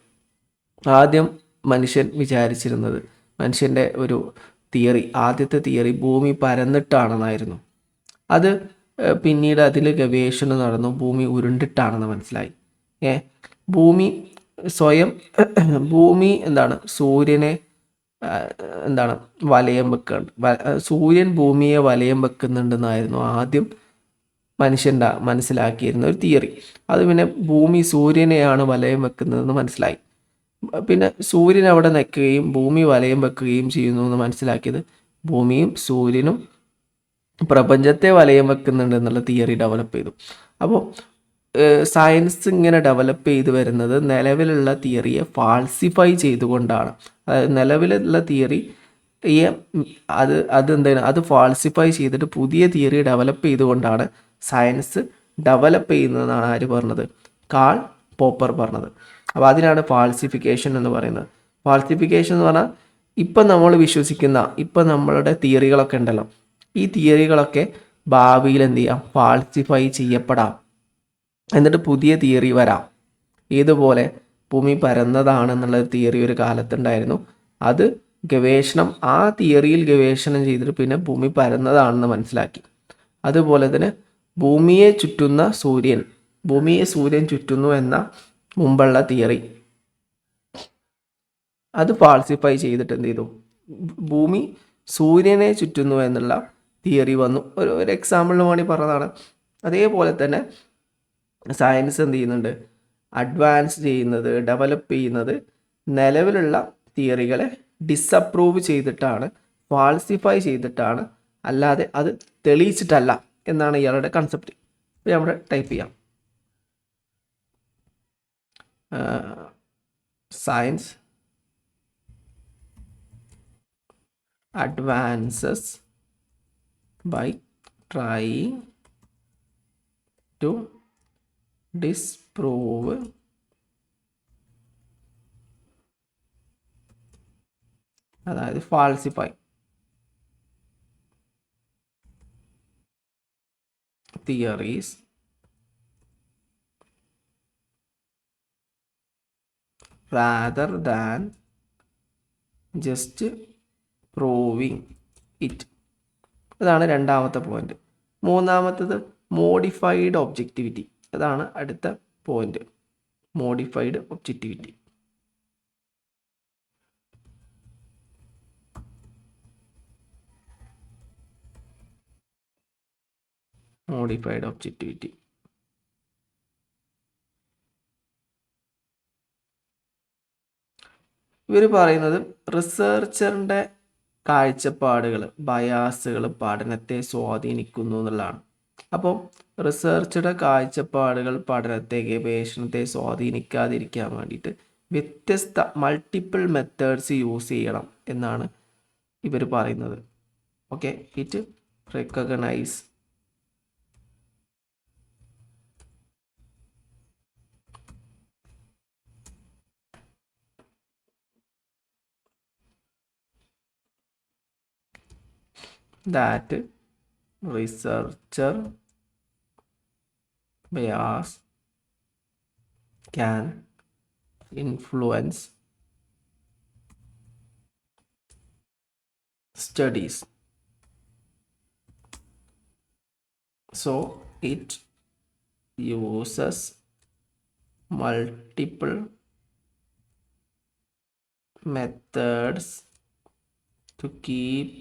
ആദ്യം മനുഷ്യൻ വിചാരിച്ചിരുന്നത്, മനുഷ്യൻ്റെ ഒരു തിയറി, ആദ്യത്തെ തിയറി ഭൂമി പരന്നിട്ടാണെന്നായിരുന്നു. അത് പിന്നീട് അതിൽ ഗവേഷണം നടന്നു, ഭൂമി ഉരുണ്ടിട്ടാണെന്ന് മനസ്സിലായി. ഭൂമി സ്വയം, ഭൂമി എന്താണ്, സൂര്യനെ എന്താണ് വലയം വെക്കുന്നുണ്ട്, സൂര്യൻ ഭൂമിയെ വലയം വെക്കുന്നുണ്ടെന്നായിരുന്നു ആദ്യം മനുഷ്യൻ മനസ്സിലാക്കിയിരുന്ന ഒരു തിയറി. അത് പിന്നെ ഭൂമി സൂര്യനെയാണ് വലയം വെക്കുന്നതെന്ന് മനസ്സിലായി. പിന്നെ സൂര്യൻ അവിടെ നിൽക്കുകയും ഭൂമി വലയം വെക്കുകയും ചെയ്യുന്നു എന്ന് മനസ്സിലാക്കിയത് ഭൂമിയും സൂര്യനും പ്രപഞ്ചത്തെ വലയം വെക്കുന്നുണ്ട് എന്നുള്ള തിയറി ഡെവലപ്പ് ചെയ്തു. അപ്പോൾ സയൻസ് ഇങ്ങനെ ഡെവലപ്പ് ചെയ്ത് വരുന്നത് നിലവിലുള്ള തിയറിയെ ഫാൾസിഫൈ ചെയ്തുകൊണ്ടാണ്. അതായത് നിലവിലുള്ള തിയറിയെ അതെന്താണ്, അത് ഫാൾസിഫൈ ചെയ്തിട്ട് പുതിയ തിയറി ഡെവലപ്പ് ചെയ്തുകൊണ്ടാണ് സയൻസ് ഡെവലപ്പ് ചെയ്യുന്നതെന്നാണ് ആര് പറഞ്ഞത്? കാൾ പോപ്പർ പറഞ്ഞത്. അപ്പോൾ അതിനാണ് ഫാൾസിഫിക്കേഷൻ എന്ന് പറയുന്നത്. ഫാൾസിഫിക്കേഷൻ എന്ന് പറഞ്ഞാൽ ഇപ്പം നമ്മൾ വിശ്വസിക്കുന്ന, ഇപ്പം നമ്മളുടെ തിയറികളൊക്കെ ഉണ്ടല്ലോ, ഈ തിയറികളൊക്കെ ഭാവിയിൽ എന്ത് ചെയ്യാം, ഫാൾസിഫൈ ചെയ്യപ്പെടാം, എന്നിട്ട് പുതിയ തിയറി വരാം. ഏതുപോലെ ഭൂമി പരന്നതാണെന്നുള്ളൊരു തിയറി ഒരു കാലത്തുണ്ടായിരുന്നു. അത് ഗവേഷണം, ആ തിയറിയിൽ ഗവേഷണം ചെയ്തിട്ട് പിന്നെ ഭൂമി പരന്നതാണെന്ന് മനസ്സിലാക്കി. അതുപോലെ തന്നെ ഭൂമിയെ ചുറ്റുന്ന സൂര്യൻ, ഭൂമിയെ സൂര്യൻ ചുറ്റുന്നു എന്ന മുമ്പുള്ള തിയറി അത് ഫാൾസിഫൈ ചെയ്തിട്ട് എന്ത് ചെയ്തു, ഭൂമി സൂര്യനെ ചുറ്റുന്നു എന്നുള്ള തിയറി വന്നു. ഒരു എക്സാമ്പിളിന് വേണ്ടി പറഞ്ഞതാണ്. അതേപോലെ തന്നെ സയൻസ് എന്ത് ചെയ്യുന്നുണ്ട്, അഡ്വാൻസ് ചെയ്യുന്നത്, ഡെവലപ്പ് ചെയ്യുന്നത് നിലവിലുള്ള തിയറികളെ ഡിസപ്രൂവ് ചെയ്തിട്ടാണ്, ഫാൾസിഫൈ ചെയ്തിട്ടാണ്, അല്ലാതെ അത് തെളിയിച്ചിട്ടല്ല എന്നാണ് ഇയാളുടെ കൺസെപ്റ്റ്. ഇപ്പോൾ നമ്മുടെ ടൈപ്പ് ചെയ്യാം, science advances by trying to disprove അതായത് falsify theories rather than just proving it. അതാണ് രണ്ടാമത്തെ പോയിന്റ്. മൂന്നാമത്തത് മോഡിഫൈഡ് ഒബ്ജക്റ്റിവിറ്റി. അതാണ് അടുത്ത point, modified objectivity. Modified objectivity ഇവർ പറയുന്നത് റിസർച്ചറിൻ്റെ കാഴ്ചപ്പാടുകൾ, ബയാസുകൾ പഠനത്തെ സ്വാധീനിക്കുന്നു എന്നുള്ളതാണ്. അപ്പോൾ റിസർച്ചറുടെ കാഴ്ചപ്പാടുകൾ പഠനത്തെ, ഗവേഷണത്തെ സ്വാധീനിക്കാതിരിക്കാൻ വേണ്ടിയിട്ട് വ്യത്യസ്ത മൾട്ടിപ്പിൾ മെത്തേഡ്സ് യൂസ് ചെയ്യണം എന്നാണ് ഇവർ പറയുന്നത്. Okay, it recognise that researcher bias can influence studies, so it uses multiple methods to keep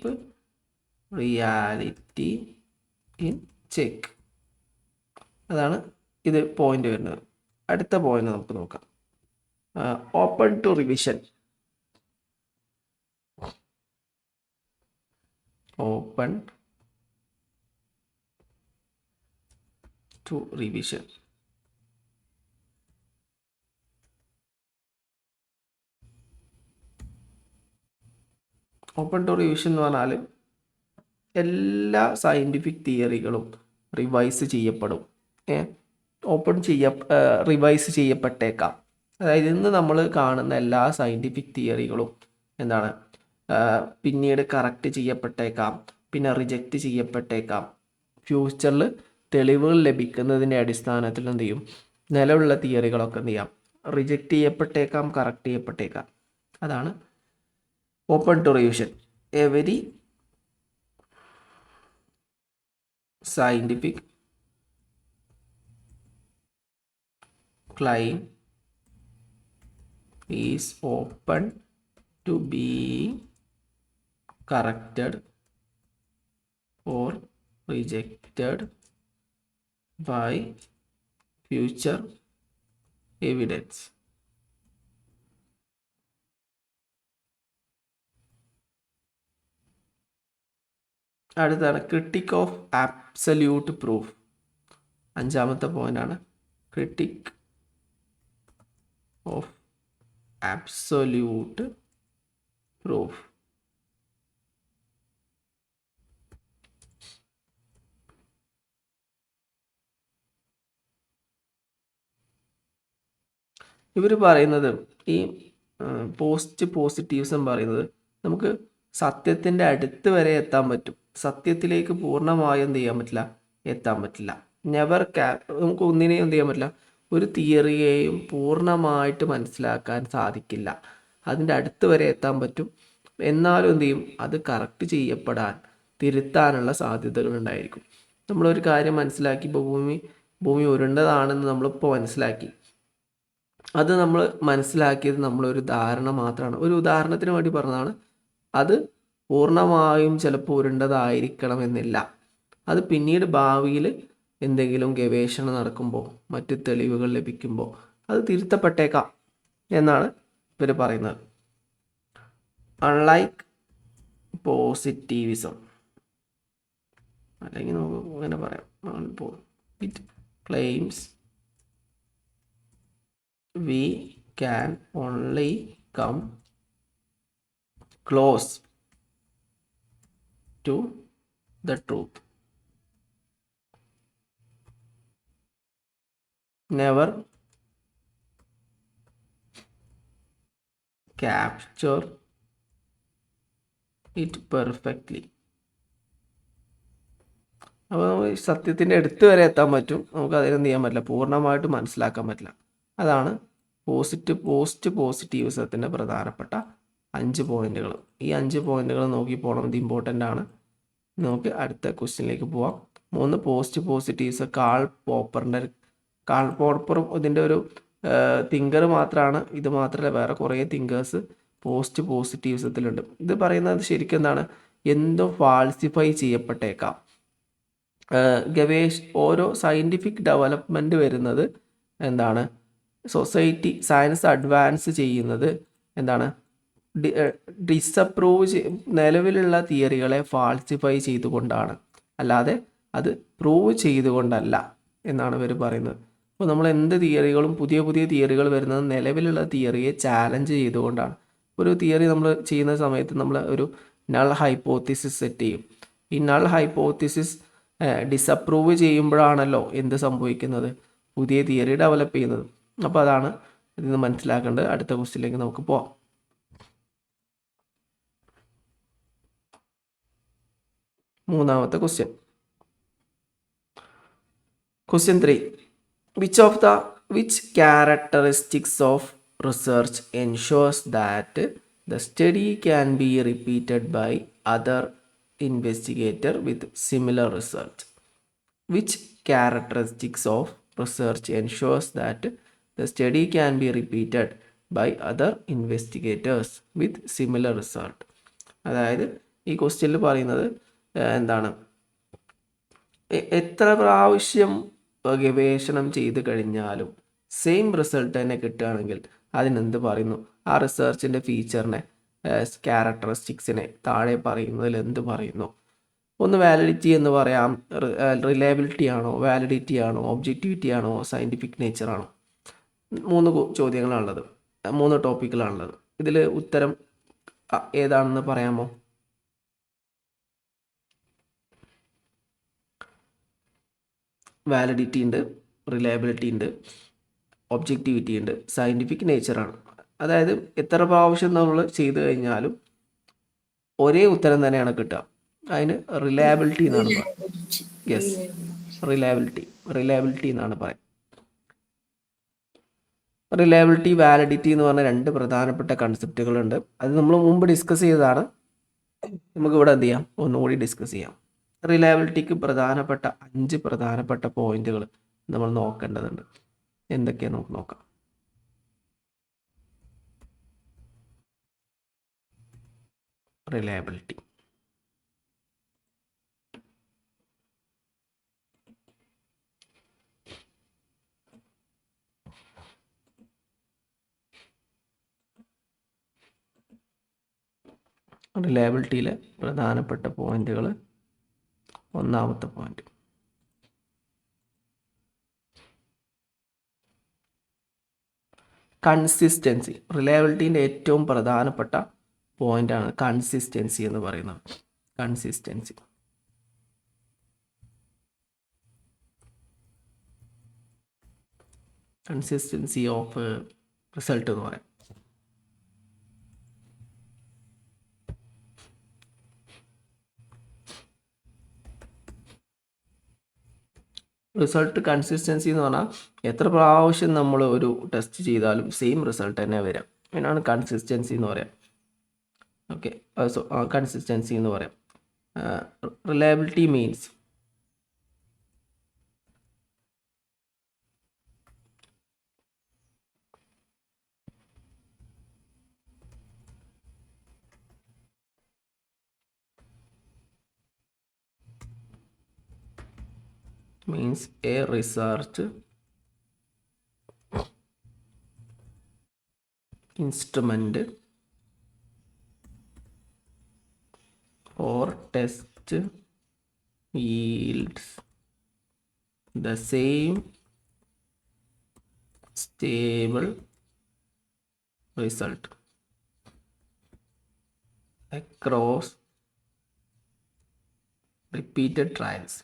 reality in check. അതാണ് ഇത് പോയിന്റ് വരുന്നത്. അടുത്ത പോയിന്റ് നമുക്ക് നോക്കാം. Open to revision. Open to revision. Open to revision എന്ന് പറഞ്ഞാൽ എല്ലാ സയൻറ്റിഫിക് തിയറികളും റിവൈസ് ചെയ്യപ്പെടും. റിവൈസ് ചെയ്യപ്പെട്ടേക്കാം. അതായത് ഇന്ന് നമ്മൾ കാണുന്ന എല്ലാ സയൻറ്റിഫിക് തിയറികളും എന്താണ് പിന്നീട് കറക്റ്റ് ചെയ്യപ്പെട്ടേക്കാം, പിന്നെ റിജക്റ്റ് ചെയ്യപ്പെട്ടേക്കാം. ഫ്യൂച്ചറിൽ തെളിവുകൾ ലഭിക്കുന്നതിൻ്റെ അടിസ്ഥാനത്തിൽ എന്ത് ചെയ്യും, നിലവിലുള്ള തിയറികളൊക്കെ എന്ത് ചെയ്യാം, റിജക്റ്റ് ചെയ്യപ്പെട്ടേക്കാം, കറക്റ്റ് ചെയ്യപ്പെട്ടേക്കാം. അതാണ് open to revision. Every scientific claim is open to being corrected or rejected by future evidence. അടുത്താണ് ക്രിട്ടിക് ഓഫ് ആബ്സല്യൂട്ട് പ്രൂഫ്. അഞ്ചാമത്തെ പോയിന്റാണ് ക്രിട്ടിക് of absolute proof. ഇവർ പറയുന്നത് ഈ പോസിറ്റീവ്സം പറയുന്നത് നമുക്ക് സത്യത്തിൻ്റെ അടുത്ത് വരെ എത്താൻ പറ്റും, സത്യത്തിലേക്ക് പൂർണ്ണമായും എന്ത് ചെയ്യാൻ പറ്റില്ല, എത്താൻ പറ്റില്ല. നമുക്ക് ഒന്നിനെയും എന്ത് ചെയ്യാൻ പറ്റില്ല, ഒരു തിയറിയെയും പൂർണ്ണമായിട്ട് മനസ്സിലാക്കാൻ സാധിക്കില്ല. അതിൻ്റെ അടുത്ത് വരെ എത്താൻ പറ്റും, എന്നാലും എന്ത് ചെയ്യും, അത് കറക്റ്റ് ചെയ്യപ്പെടാൻ, തിരുത്താനുള്ള സാധ്യതകൾ ഉണ്ടായിരിക്കും. നമ്മളൊരു കാര്യം മനസ്സിലാക്കി, ഇപ്പോൾ ഭൂമി ഉരുണ്ടതാണെന്ന് നമ്മളിപ്പോൾ മനസ്സിലാക്കി. അത് നമ്മൾ മനസ്സിലാക്കിയത് നമ്മളൊരു ധാരണ മാത്രമാണ്. ഒരു ഉദാഹരണത്തിന് വേണ്ടി പറഞ്ഞതാണ്. അത് പൂർണ്ണമായും ചിലപ്പോൾ ഉരുണ്ടതായിരിക്കണമെന്നില്ല. അത് പിന്നീട് ഭാവിയിൽ എന്തെങ്കിലും ഗവേഷണം നടക്കുമ്പോൾ, മറ്റ് തെളിവുകൾ ലഭിക്കുമ്പോൾ അത് തിരുത്തപ്പെട്ടേക്കാം എന്നാണ് ഇവർ പറയുന്നത്. അൺലൈക്ക് പോസിറ്റീവിസം, അല്ലെങ്കിൽ നമുക്ക് അങ്ങനെ പറയാം, it claims we can only come close to the truth, never capture it perfectly. അപ്പോൾ നമുക്ക് സത്യത്തിൻ്റെ അടുത്ത് വരെ എത്താൻ പറ്റും, നമുക്ക് അതിനെന്ത് ചെയ്യാൻ പറ്റില്ല, പൂർണ്ണമായിട്ട് മനസ്സിലാക്കാൻ പറ്റില്ല. അതാണ് പോസിറ്റീവിസത്തിൻ്റെ പ്രധാനപ്പെട്ട 5 പോയിന്റുകൾ. ഈ 5 പോയിന്റുകൾ നോക്കി പോകണം, ഇത് ഇമ്പോർട്ടൻ്റ് ആണ്. നമുക്ക് അടുത്ത ക്വസ്റ്റ്യനിലേക്ക് പോവാം. 3 പോസിറ്റീവ്സ്. കാൾ പോപ്പറും ഇതിൻ്റെ ഒരു തിങ്കർ മാത്രമാണ്. ഇത് മാത്രമല്ല, വേറെ കുറേ തിങ്കേഴ്സ് പോസിറ്റീവിസത്തിലുണ്ട്. ഇത് പറയുന്നത് ശരിക്കും എന്താണ്, എന്തോ ഫാൾസിഫൈ ചെയ്യപ്പെട്ടേക്കാം. ഓരോ സയൻറ്റിഫിക് ഡെവലപ്മെൻറ്റ് വരുന്നത് എന്താണ്, സയൻസ് അഡ്വാൻസ് ചെയ്യുന്നത് എന്താണ്, നിലവിലുള്ള തിയറികളെ ഫാൾസിഫൈ ചെയ്തുകൊണ്ടാണ്, അല്ലാതെ അത് പ്രൂവ് ചെയ്തുകൊണ്ടല്ല എന്നാണ് ഇവർ പറയുന്നത്. അപ്പോൾ നമ്മൾ എന്ത് തിയറികളും, പുതിയ തിയറികൾ വരുന്നത് നിലവിലുള്ള തിയറിയെ ചാലഞ്ച് ചെയ്തുകൊണ്ടാണ്. ഒരു തിയറി നമ്മൾ ചെയ്യുന്ന സമയത്ത് നമ്മൾ ഒരു നൾ ഹൈപ്പോത്തിസിസ് സെറ്റ് ചെയ്യും. ഈ നൾ ഹൈപ്പോത്തിസിസ് ഡിസപ്രൂവ് ചെയ്യുമ്പോഴാണല്ലോ എന്ത് സംഭവിക്കുന്നത്, പുതിയ തിയറി ഡെവലപ്പ് ചെയ്യുന്നത്. അപ്പോൾ അതാണ് ഇതിന് മനസ്സിലാക്കേണ്ടത്. അടുത്ത ക്വസ്റ്റ്യനിലേക്ക് നമുക്ക് പോവാം. മൂന്നാമത്തെ question. Question 3. Which characteristics of research ensures that the study can be repeated by other investigator with similar research? Which characteristics of research ensures that The study can be repeated by other investigators with similar result. അതായത് ഈ ക്വസ്റ്റ്യനിൽ പറയുന്നത് എന്താണ്, എത്ര പ്രാവശ്യം ഗവേഷണം ചെയ്ത് കഴിഞ്ഞാലും സെയിം റിസൾട്ട് തന്നെ കിട്ടുകയാണെങ്കിൽ അതിനെന്ത് പറയുന്നു, ആ റിസർച്ചിൻ്റെ ഫീച്ചറിനെ, ക്യാരക്ടറിസ്റ്റിക്സിനെ താഴെ പറയുന്നതിൽ എന്ത് പറയുന്നു? ഒന്ന് വാലിഡിറ്റി എന്ന് പറയാം, റിലയബിലിറ്റി ആണോ, വാലിഡിറ്റി ആണോ, ഒബ്ജക്റ്റിവിറ്റി ആണോ, സയൻറ്റിഫിക് നേച്ചർ ആണോ? 3 ചോദ്യങ്ങളാണുള്ളത്, 3 ടോപ്പിക്കുകളാണുള്ളത്. ഇതിൽ ഉത്തരം ഏതാണെന്ന് പറയാമോ? വാലിഡിറ്റി ഉണ്ട്, റിലയബിലിറ്റി ഉണ്ട്, ഒബ്ജക്റ്റിവിറ്റി ഉണ്ട്, സയൻറ്റിഫിക് നേച്ചറാണ്. അതായത് എത്ര പ്രാവശ്യം നമ്മൾ ചെയ്തു കഴിഞ്ഞാലും ഒരേ ഉത്തരം തന്നെയാണ് കിട്ടുക. അതിന് റിലയബിലിറ്റി എന്നാണ് പറയുന്നത്. യെസ്, റിലയബിലിറ്റി എന്നാണ് പറയുന്നത്. റിലയബിലിറ്റി, വാലിഡിറ്റി എന്ന് പറഞ്ഞ 2 പ്രധാനപ്പെട്ട കൺസെപ്റ്റുകളുണ്ട്. അത് നമ്മൾ മുമ്പ് ഡിസ്കസ് ചെയ്തതാണ്. നമുക്കിവിടെ എന്ത് ചെയ്യാം, ഒന്നുകൂടി ഡിസ്കസ് ചെയ്യാം. റിലയബിലിറ്റിക്ക് പ്രധാനപ്പെട്ട 5 പ്രധാനപ്പെട്ട പോയിന്റുകൾ നമ്മൾ നോക്കേണ്ടതുണ്ട്. എന്തൊക്കെയാണ് നമുക്ക് നോക്കാം. റിലയബിലിറ്റി, റിലയബിലിറ്റിയിലെ പ്രധാനപ്പെട്ട പോയിന്റുകൾ. ഒന്നാമത്തെ പോയിന്റ്, കൺസിസ്റ്റൻസി. റിലയബിലിറ്റീൻ്റെ ഏറ്റവും പ്രധാനപ്പെട്ട പോയിന്റാണ് കൺസിസ്റ്റൻസി എന്ന് പറയുന്നത്. കൺസിസ്റ്റൻസി ഓഫ് റിസൾട്ട് എന്ന് പറയാം. റിസൾട്ട് കൺസിസ്റ്റൻസി എന്ന് പറഞ്ഞാൽ എത്ര പ്രാവശ്യം നമ്മൾ ഒരു ടെസ്റ്റ് ചെയ്താലും സെയിം റിസൾട്ട് തന്നെ വരാം. അതിനാണ് കൺസിസ്റ്റൻസി എന്ന് പറയാം. ഓക്കെ, സോ കൺസിസ്റ്റൻസി എന്ന് പറയാം. Reliability means a research instrument or test yields the same stable result across repeated trials.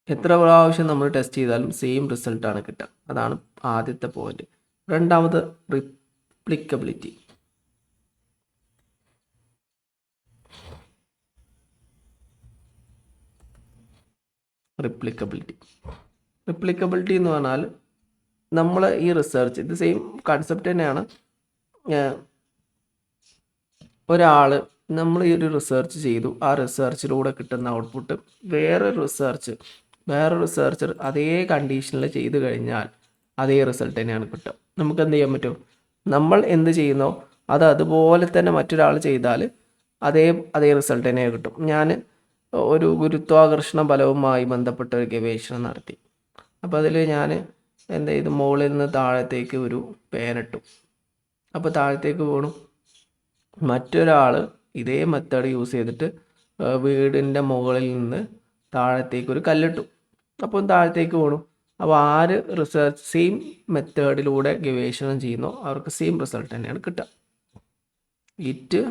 എത്ര പ്രാവശ്യം നമ്മൾ ടെസ്റ്റ് ചെയ്താലും സെയിം റിസൾട്ടാണ് കിട്ടുക. അതാണ് ആദ്യത്തെ പോയിന്റ്. രണ്ടാമത് റിപ്ലിക്കബിലിറ്റി. റിപ്ലിക്കബിലിറ്റി എന്ന് പറഞ്ഞാൽ നമ്മൾ ഈ റിസർച്ച്, ഇത് സെയിം കൺസെപ്റ്റ് തന്നെയാണ്. നമ്മൾ ഈ ഒരു റിസർച്ച് ചെയ്തു, ആ റിസർച്ചിലൂടെ കിട്ടുന്ന ഔട്ട്പുട്ട് വേറൊരു റിസർച്ചർ അതേ കണ്ടീഷനിൽ ചെയ്തു കഴിഞ്ഞാൽ അതേ റിസൾട്ട് തന്നെയാണ് കിട്ടുക. നമുക്ക് എന്ത് ചെയ്യാൻ പറ്റും, നമ്മൾ എന്ത് ചെയ്യുന്നോ അത് അതുപോലെ തന്നെ മറ്റൊരാൾ ചെയ്താൽ അതേ റിസൾട്ട് തന്നെ കിട്ടും. ഞാൻ ഒരു ഗുരുത്വാകർഷണ ബലവുമായി ബന്ധപ്പെട്ട ഒരു ഗവേഷണം നടത്തി. അപ്പോൾ അതിൽ ഞാൻ എന്ത് ചെയ്തു, മുകളിൽ നിന്ന് താഴത്തേക്ക് ഒരു പേനിട്ടു. അപ്പോൾ താഴത്തേക്ക് വീണു. മറ്റൊരാൾ ഇതേ മെത്തേഡ് യൂസ് ചെയ്തിട്ട് വീടിൻ്റെ മുകളിൽ നിന്ന് താഴത്തേക്ക് ഒരു കല്ലിട്ടു. അപ്പോൾ താഴത്തേക്ക് വീണു. അപ്പോൾ ആര് റിസർച്ച് സെയിം മെത്തേഡിലൂടെ ഗവേഷണം ചെയ്യുന്നോ അവർക്ക് സെയിം റിസൾട്ട് തന്നെയാണ് കിട്ടുക. It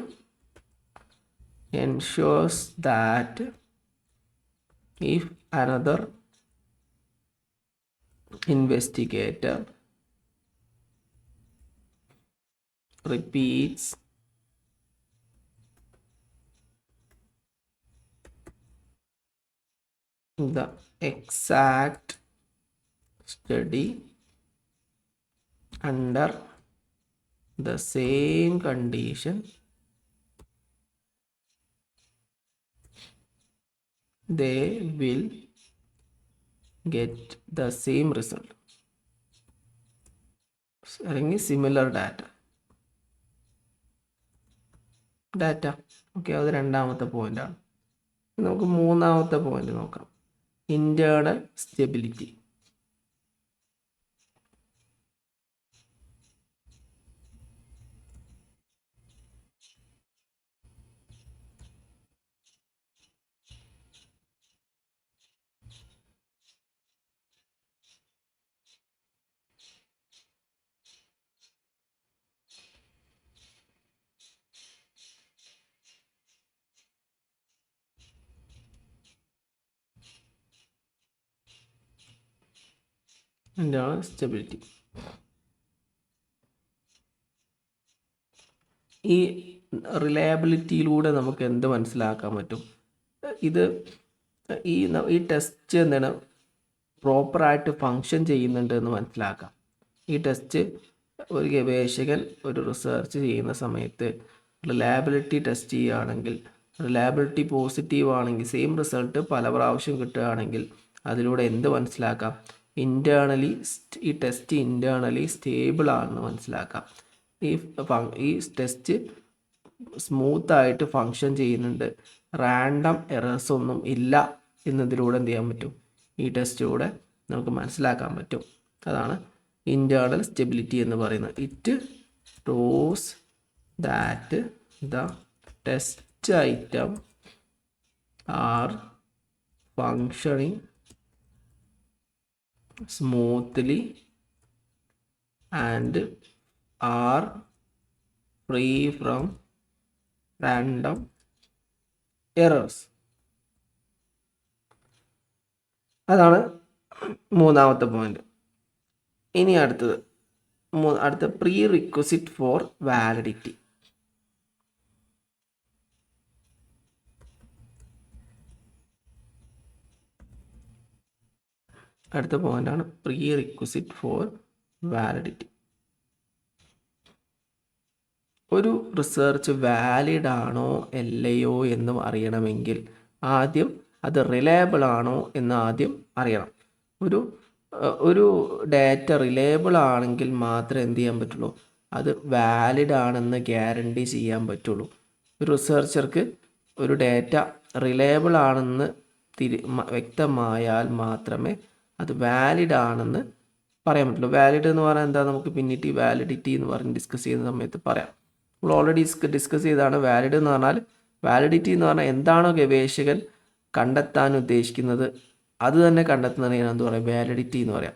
ensures that if another investigator repeats the exact study under the same condition, they will get the same result അല്ലെങ്കിൽ സിമിലർ ഡാറ്റ. ഓക്കെ, അത് രണ്ടാമത്തെ പോയിൻ്റാണ്. നമുക്ക് മൂന്നാമത്തെ പോയിന്റ് നോക്കാം, ഇൻറ്റേർണൽ സ്റ്റെബിലിറ്റി. ഇൻറ്റേർണൽ സ്റ്റെബിലിറ്റി ഈ റിലയബിലിറ്റിയിലൂടെ നമുക്ക് എന്ത് മനസ്സിലാക്കാൻ പറ്റും? ഇത് ഈ ടെസ്റ്റ് എന്താണ് പ്രോപ്പറായിട്ട് ഫങ്ഷൻ ചെയ്യുന്നുണ്ട് എന്ന് മനസ്സിലാക്കാം. ഈ ടെസ്റ്റ് ഒരു ഗവേഷകൻ ഒരു റിസർച്ച് ചെയ്യുന്ന സമയത്ത് റിലയബിലിറ്റി ടെസ്റ്റ് ചെയ്യുകയാണെങ്കിൽ, റിലയബിലിറ്റി പോസിറ്റീവ് ആണെങ്കിൽ, സെയിം റിസൾട്ട് പല പ്രാവശ്യം കിട്ടുകയാണെങ്കിൽ അതിലൂടെ എന്ത് മനസ്സിലാക്കാം? ഇൻറ്റേർണലി ഈ ടെസ്റ്റ് ഇൻറ്റേർണലി സ്റ്റേബിൾ ആണെന്ന് മനസ്സിലാക്കാം. ഈ ടെസ്റ്റ് സ്മൂത്തായിട്ട് ഫങ്ഷൻ ചെയ്യുന്നുണ്ട്, റാൻഡം എറേഴ്സ് ഒന്നും ഇല്ല എന്നതിലൂടെ എന്ത് ചെയ്യാൻ പറ്റും? ഈ ടെസ്റ്റിലൂടെ നമുക്ക് മനസ്സിലാക്കാൻ പറ്റും. അതാണ് ഇൻറ്റേർണൽ സ്റ്റെബിലിറ്റി എന്ന് പറയുന്നത്. It shows that the test item are functioning smoothly and are free from random errors. അതാണ് മൂന്നാമത്തെ പോയിന്റ്. ഇനി അടുത്ത പ്രീ റിക്വസിറ്റ് ഫോർ വാലിഡിറ്റി. അടുത്ത പോയിന്റാണ് പ്രീ റിക്വസിറ്റ് ഫോർ വാലിഡിറ്റി. ഒരു റിസർച്ച് വാലിഡ് ആണോ അല്ലയോ എന്ന് അറിയണമെങ്കിൽ ആദ്യം അത് റിലയബിൾ ആണോ എന്ന് ആദ്യം അറിയണം. ഒരു ഡാറ്റ റിലയബിൾ ആണെങ്കിൽ മാത്രമേ എന്ത് ചെയ്യാൻ പറ്റുള്ളൂ? അത് വാലിഡ് ആണെന്ന് ഗ്യാരണ്ടി ചെയ്യാൻ പറ്റുള്ളൂ. ഒരു റിസർച്ചർക്ക് ഒരു ഡാറ്റ റിലയബിൾ ആണെന്ന് വ്യക്തമായാൽ മാത്രമേ അത് വാലിഡ് ആണെന്ന് പറയാൻ പറ്റുള്ളൂ. വാലിഡ് എന്ന് പറഞ്ഞാൽ എന്താ? നമുക്ക് പിന്നീട് വാലിഡിറ്റി എന്ന് പറഞ്ഞ് ഡിസ്കസ് ചെയ്യുന്ന സമയത്ത് പറയാം. നമ്മൾ ഓൾറെഡി ഡിസ്കസ് ചെയ്താണ്. വാലിഡ് എന്ന് പറഞ്ഞാൽ, വാലിഡിറ്റി എന്ന് പറഞ്ഞാൽ എന്താണോ ഗവേഷകൻ കണ്ടെത്താൻ ഉദ്ദേശിക്കുന്നത് അത് തന്നെ കണ്ടെത്തുന്നതിനാണ് എന്ത് പറയാം? വാലിഡിറ്റി എന്ന് പറയാം.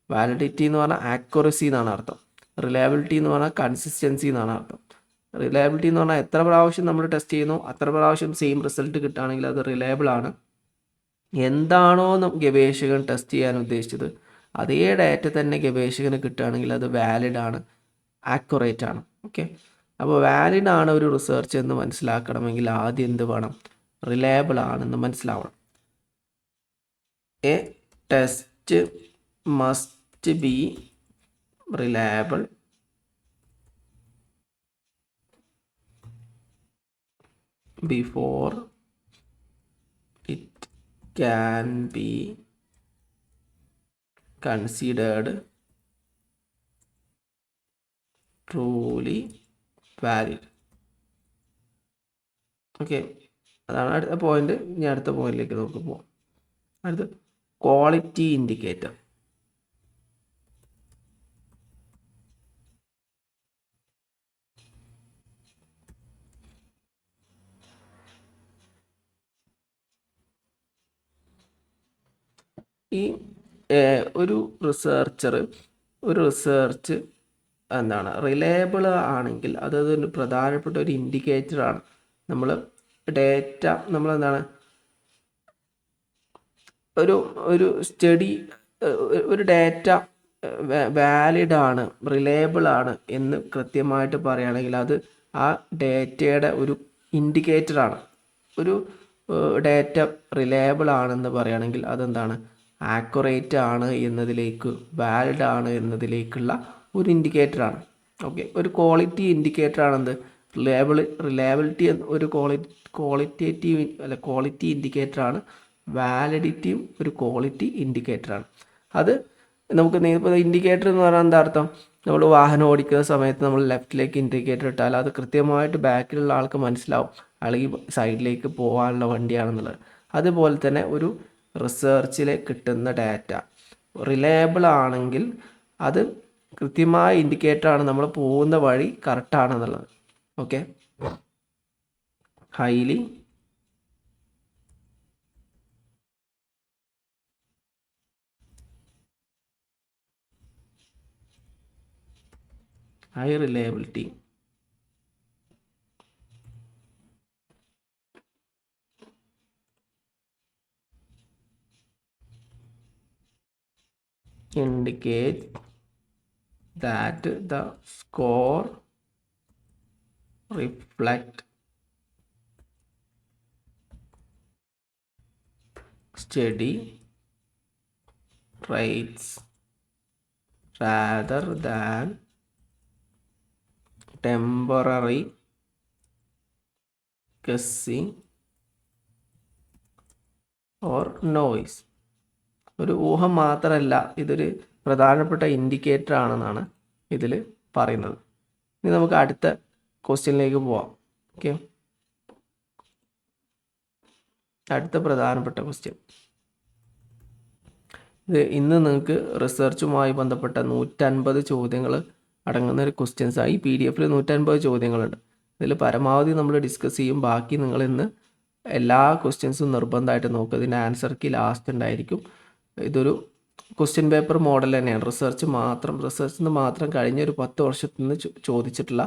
വാലിഡിറ്റി എന്ന് പറഞ്ഞാൽ ആക്യുറസി എന്നാണ് അർത്ഥം. റിലയബിലിറ്റി എന്ന് പറഞ്ഞാൽ കൺസിസ്റ്റൻസി എന്നാണ് അർത്ഥം. റിലയബിലിറ്റി എന്ന് പറഞ്ഞാൽ എത്ര പ്രാവശ്യം നമ്മൾ ടെസ്റ്റ് ചെയ്യുന്നു അത്ര പ്രാവശ്യം സെയിം റിസൾട്ട് കിട്ടുകയാണെങ്കിൽ അത് റിലയബിൾ ആണ്. എന്താണോ ഗവേഷകൻ ടെസ്റ്റ് ചെയ്യാൻ ഉദ്ദേശിച്ചത് അതേ ഡാറ്റ തന്നെ ഗവേഷകന് കിട്ടുകയാണെങ്കിൽ അത് വാലിഡ് ആണ്, ആക്യുറേറ്റ് ആണ്. ഓക്കെ, അപ്പോൾ വാലിഡ് ആണ് ഒരു റിസർച്ച് എന്ന് മനസ്സിലാക്കണമെങ്കിൽ ആദ്യം എന്ത് വേണം? റിലയബിൾ ആണെന്ന് മനസ്സിലാവണം. A test must be reliable before it can be considered truly valid. Okay, അതാണ് അടുത്ത പോയിന്റ്. ഇനി അടുത്ത പോയിന്റിലേക്ക് നമുക്ക് പോകാം. അടുത്ത ക്വാളിറ്റി ഇൻഡിക്കേറ്റർ. ഈ ഒരു റിസർച്ച് എന്താണ് റിലയബിൾ ആണെങ്കിൽ അതൊരു പ്രധാനപ്പെട്ട ഒരു ഇൻഡിക്കേറ്ററാണ്. നമ്മൾ ഡേറ്റ നമ്മളെന്താണ് ഒരു സ്റ്റഡി ഒരു ഡാറ്റ വാലിഡ് ആണ്, റിലയബിൾ ആണ് എന്ന് കൃത്യമായിട്ട് പറയുകയാണെങ്കിൽ അത് ആ ഡേറ്റയുടെ ഒരു ഇൻഡിക്കേറ്ററാണ്. ഒരു ഡേറ്റ റിലയബിൾ ആണെന്ന് പറയുകയാണെങ്കിൽ അതെന്താണ്? ആക്യുറേറ്റ് ആണ് എന്നതിലേക്ക്, വാലിഡ് ആണ് എന്നതിലേക്കുള്ള ഒരു ഇൻഡിക്കേറ്ററാണ്. ഓക്കെ, ഒരു ക്വാളിറ്റി ഇൻഡിക്കേറ്ററാണെന്ത്? റിലയബിലിറ്റി ഒരു ക്വാളിറ്റി ഇൻഡിക്കേറ്ററാണ് വാലിഡിറ്റിയും ഒരു ക്വാളിറ്റി ഇൻഡിക്കേറ്ററാണ്. അത് നമുക്ക് ഇപ്പോൾ ഇൻഡിക്കേറ്റർ എന്ന് പറഞ്ഞാൽ എന്താ അർത്ഥം? നമ്മൾ വാഹനം ഓടിക്കുന്ന സമയത്ത് നമ്മൾ ലെഫ്റ്റിലേക്ക് ഇൻഡിക്കേറ്റർ ഇട്ടാൽ അത് കൃത്യമായിട്ട് ബാക്കിലുള്ള ആൾക്ക് മനസ്സിലാവും അല്ലെങ്കിൽ സൈഡിലേക്ക് പോകാനുള്ള വണ്ടിയാണെന്നുള്ളത്. അതുപോലെ തന്നെ ഒരു റിസർച്ചിൽ കിട്ടുന്ന ഡാറ്റ റിലയബിൾ ആണെങ്കിൽ അത് കൃത്യമായ ഇൻഡിക്കേറ്ററാണ് നമ്മൾ പോകുന്ന വഴി കറക്റ്റാണെന്നുള്ളത്. Okay, high reliability indicate that the score reflect steady rates rather than temporary guessing or noise. ഒരു ഊഹം മാത്രമല്ല, ഇതൊരു പ്രധാനപ്പെട്ട ഇൻഡിക്കേറ്റർ ആണെന്നാണ് ഇതിൽ പറയുന്നത്. ഇനി നമുക്ക് അടുത്ത ക്വസ്റ്റ്യനിലേക്ക് പോവാം. ഓക്കെ, അടുത്ത പ്രധാനപ്പെട്ട ക്വസ്റ്റ്യൻ ഇത് ഇന്ന് നിങ്ങൾക്ക് റിസർച്ചുമായി ബന്ധപ്പെട്ട 150 ചോദ്യങ്ങൾ അടങ്ങുന്ന ഒരു ക്വസ്റ്റ്യൻസാണ്. ഈ PDF 150 ചോദ്യങ്ങളുണ്ട്. ഇതിൽ പരമാവധി നമ്മൾ ഡിസ്കസ് ചെയ്യും. ബാക്കി നിങ്ങൾ ഇന്ന് എല്ലാ ക്വസ്റ്റ്യൻസും നിർബന്ധമായിട്ട് നോക്കുക. ഇതിൻ്റെ ആൻസർ കീ ലാസ്റ്റ് ഉണ്ടായിരിക്കും. ഇതൊരു ക്വസ്റ്റ്യൻ പേപ്പർ മോഡൽ തന്നെയാണ്. റിസർച്ചിൽ നിന്ന് മാത്രം കഴിഞ്ഞ ഒരു 10 വർഷത്തിൽ നിന്ന് ചോദിച്ചിട്ടുള്ള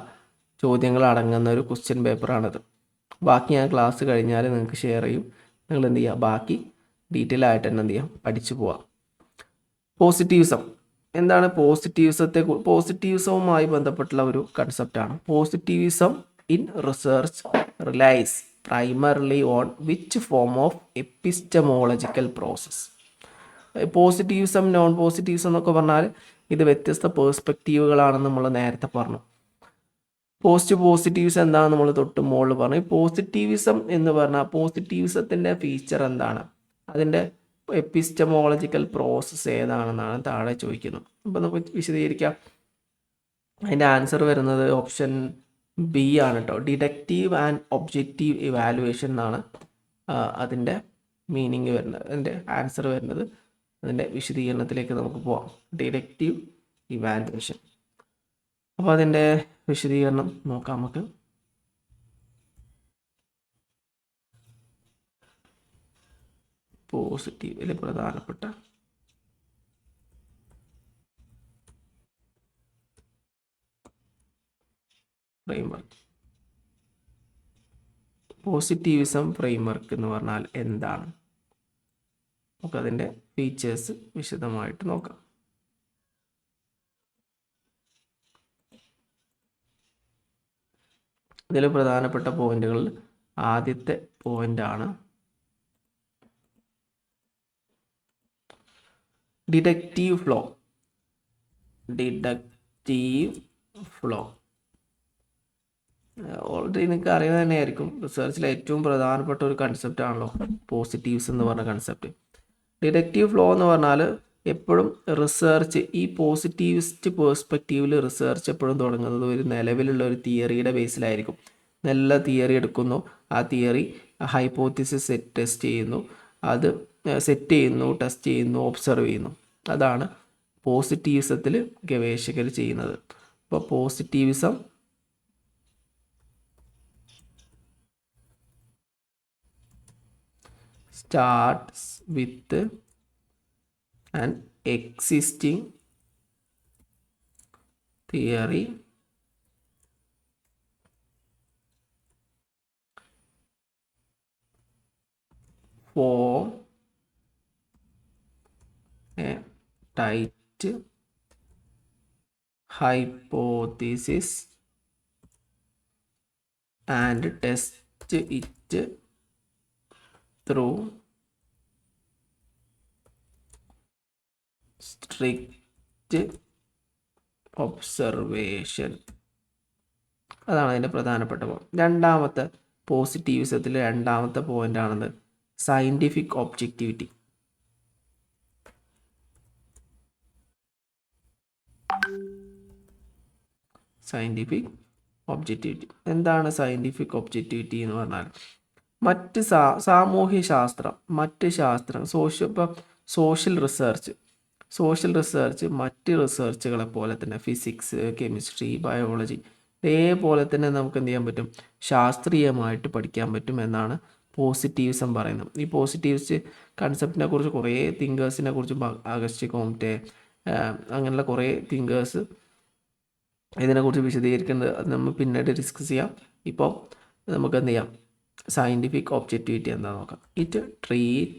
ചോദ്യങ്ങൾ അടങ്ങുന്ന ഒരു ക്വസ്റ്റ്യൻ പേപ്പറാണിത്. ബാക്കി ഞാൻ ക്ലാസ് കഴിഞ്ഞാൽ നിങ്ങൾക്ക് ഷെയർ ചെയ്യും. നിങ്ങൾ എന്ത് ചെയ്യുക, ബാക്കി ഡീറ്റെയിൽ ആയിട്ട് തന്നെ എന്ത് ചെയ്യാം, പഠിച്ചു പോവാം. പോസിറ്റീവിസം എന്താണ്? പോസിറ്റീവിസവുമായി ബന്ധപ്പെട്ടുള്ള ഒരു കൺസെപ്റ്റാണ്. Positivism in research relies primarily on which form of epistemological process. Positivism, non positivism എന്നൊക്കെ പറഞ്ഞാൽ ഇത് വ്യത്യസ്ത പേഴ്സ്പെക്റ്റീവുകളാണെന്ന് നമ്മൾ നേരത്തെ പറഞ്ഞു. പോസിറ്റീവിസം എന്താണെന്ന് നമ്മൾ തൊട്ട് മുകളിൽ പറഞ്ഞു. പോസിറ്റീവിസം എന്ന് പറഞ്ഞാൽ പോസിറ്റീവിസത്തിൻ്റെ ഫീച്ചർ എന്താണ്, അതിൻ്റെ എപ്പിസ്റ്റമോളജിക്കൽ പ്രോസസ്സ് ഏതാണെന്നാണ് താഴെ ചോദിക്കുന്നത്. അപ്പോൾ നമുക്ക് വിശദീകരിക്കാം. അതിൻ്റെ ആൻസർ വരുന്നത് ഓപ്ഷൻ ബി ആണ് കേട്ടോ. ഡിഡക്റ്റീവ് ആൻഡ് ഒബ്ജക്റ്റീവ് ഇവാലുവേഷൻ എന്നാണ് അതിൻ്റെ മീനിങ് വരുന്നത്, അതിൻ്റെ ആൻസർ വരുന്നത്. അതിൻ്റെ വിശദീകരണത്തിലേക്ക് നമുക്ക് പോവാം. Deductive evaluation. അപ്പോൾ അതിൻ്റെ വിശദീകരണം നോക്കാം നമുക്ക്. പോസിറ്റീവിൽ പ്രധാനപ്പെട്ട ഫ്രെയിംവർക്ക്. പോസിറ്റീവിസം ഫ്രെയിംവർക്ക് എന്ന് പറഞ്ഞാൽ എന്താണ്? നമുക്ക് അതിൻ്റെ ഫീച്ചേഴ്സ് വിശദമായിട്ട് നോക്കാം. ഇതിൽ പ്രധാനപ്പെട്ട പോയിന്റുകളിൽ ആദ്യത്തെ പോയിന്റാണ് ഡിഡക്റ്റീവ് ഫ്ലോ. ഓൾറെഡി നിങ്ങൾക്ക് അറിയാൻ തന്നെയായിരിക്കും, റിസർച്ചിലെ ഏറ്റവും പ്രധാനപ്പെട്ട ഒരു കൺസെപ്റ്റ് ആണല്ലോ പോസിറ്റീവ്സ് എന്ന് പറഞ്ഞ കൺസെപ്റ്റ്. ഡിഡക്റ്റീവ് ഫ്ലോ എന്ന് പറഞ്ഞാൽ എപ്പോഴും റിസർച്ച് ഈ പോസിറ്റീവിസ്റ്റ് പേഴ്സ്പെക്റ്റീവിൽ റിസർച്ച് എപ്പോഴും തുടങ്ങുന്നത് ഒരു നിലവിലുള്ള ഒരു തിയറിയുടെ ബേസിലായിരിക്കും. നല്ല തിയറി എടുക്കുന്നു, ആ തിയറി ഹൈപ്പോത്തിസിസ് ടെസ്റ്റ് ചെയ്യുന്നു, അത് സെറ്റ് ചെയ്യുന്നു, ടെസ്റ്റ് ചെയ്യുന്നു, ഒബ്സർവ് ചെയ്യുന്നു. അതാണ് പോസിറ്റീവിസത്തിൽ ഗവേഷകർ ചെയ്യുന്നത്. അപ്പോൾ positivism starts with an existing theory form a tight hypothesis and test it through strict observation. അതാണ് അതിൻ്റെ പ്രധാനപ്പെട്ട പോയിന്റ്. രണ്ടാമത്തെ പോസിറ്റീവിസത്തിലെ രണ്ടാമത്തെ പോയിന്റ് ആണെന്ന് സയൻറ്റിഫിക് ഒബ്ജക്റ്റിവിറ്റി. സയൻറ്റിഫിക് ഒബ്ജക്റ്റിവിറ്റി എന്താണ് സയൻറ്റിഫിക് ഒബ്ജക്റ്റിവിറ്റി എന്ന് പറഞ്ഞാൽ? മറ്റ് സാമൂഹ്യ ശാസ്ത്രം, മറ്റ് ശാസ്ത്രം, സോഷ്യൽ റിസർച്ച് മറ്റ് റിസർച്ചുകളെ പോലെ തന്നെ ഫിസിക്സ്, കെമിസ്ട്രി, ബയോളജി ഇതേപോലെ തന്നെ നമുക്ക് എന്ത് ചെയ്യാൻ പറ്റും? ശാസ്ത്രീയമായിട്ട് പഠിക്കാൻ പറ്റും എന്നാണ് പോസിറ്റീവിസം പറയുന്നത്. ഈ പോസിറ്റീവിസ്റ്റ് കൺസെപ്റ്റിനെ കുറിച്ച് കുറേ തിങ്കേഴ്സിനെ കുറിച്ച് അഗസ്റ്റ് കോംറ്റെ അങ്ങനെയുള്ള കുറേ തിങ്കേഴ്സ് ഇതിനെക്കുറിച്ച് വിശദീകരിക്കുന്നത് അത് നമ്മൾ പിന്നീട് ഡിസ്കസ് ചെയ്യാം. ഇപ്പോൾ നമുക്ക് എന്ത് ചെയ്യാം? സയൻറ്റിഫിക് ഒബ്ജക്റ്റിവിറ്റി എന്താ നോക്കാം. It treat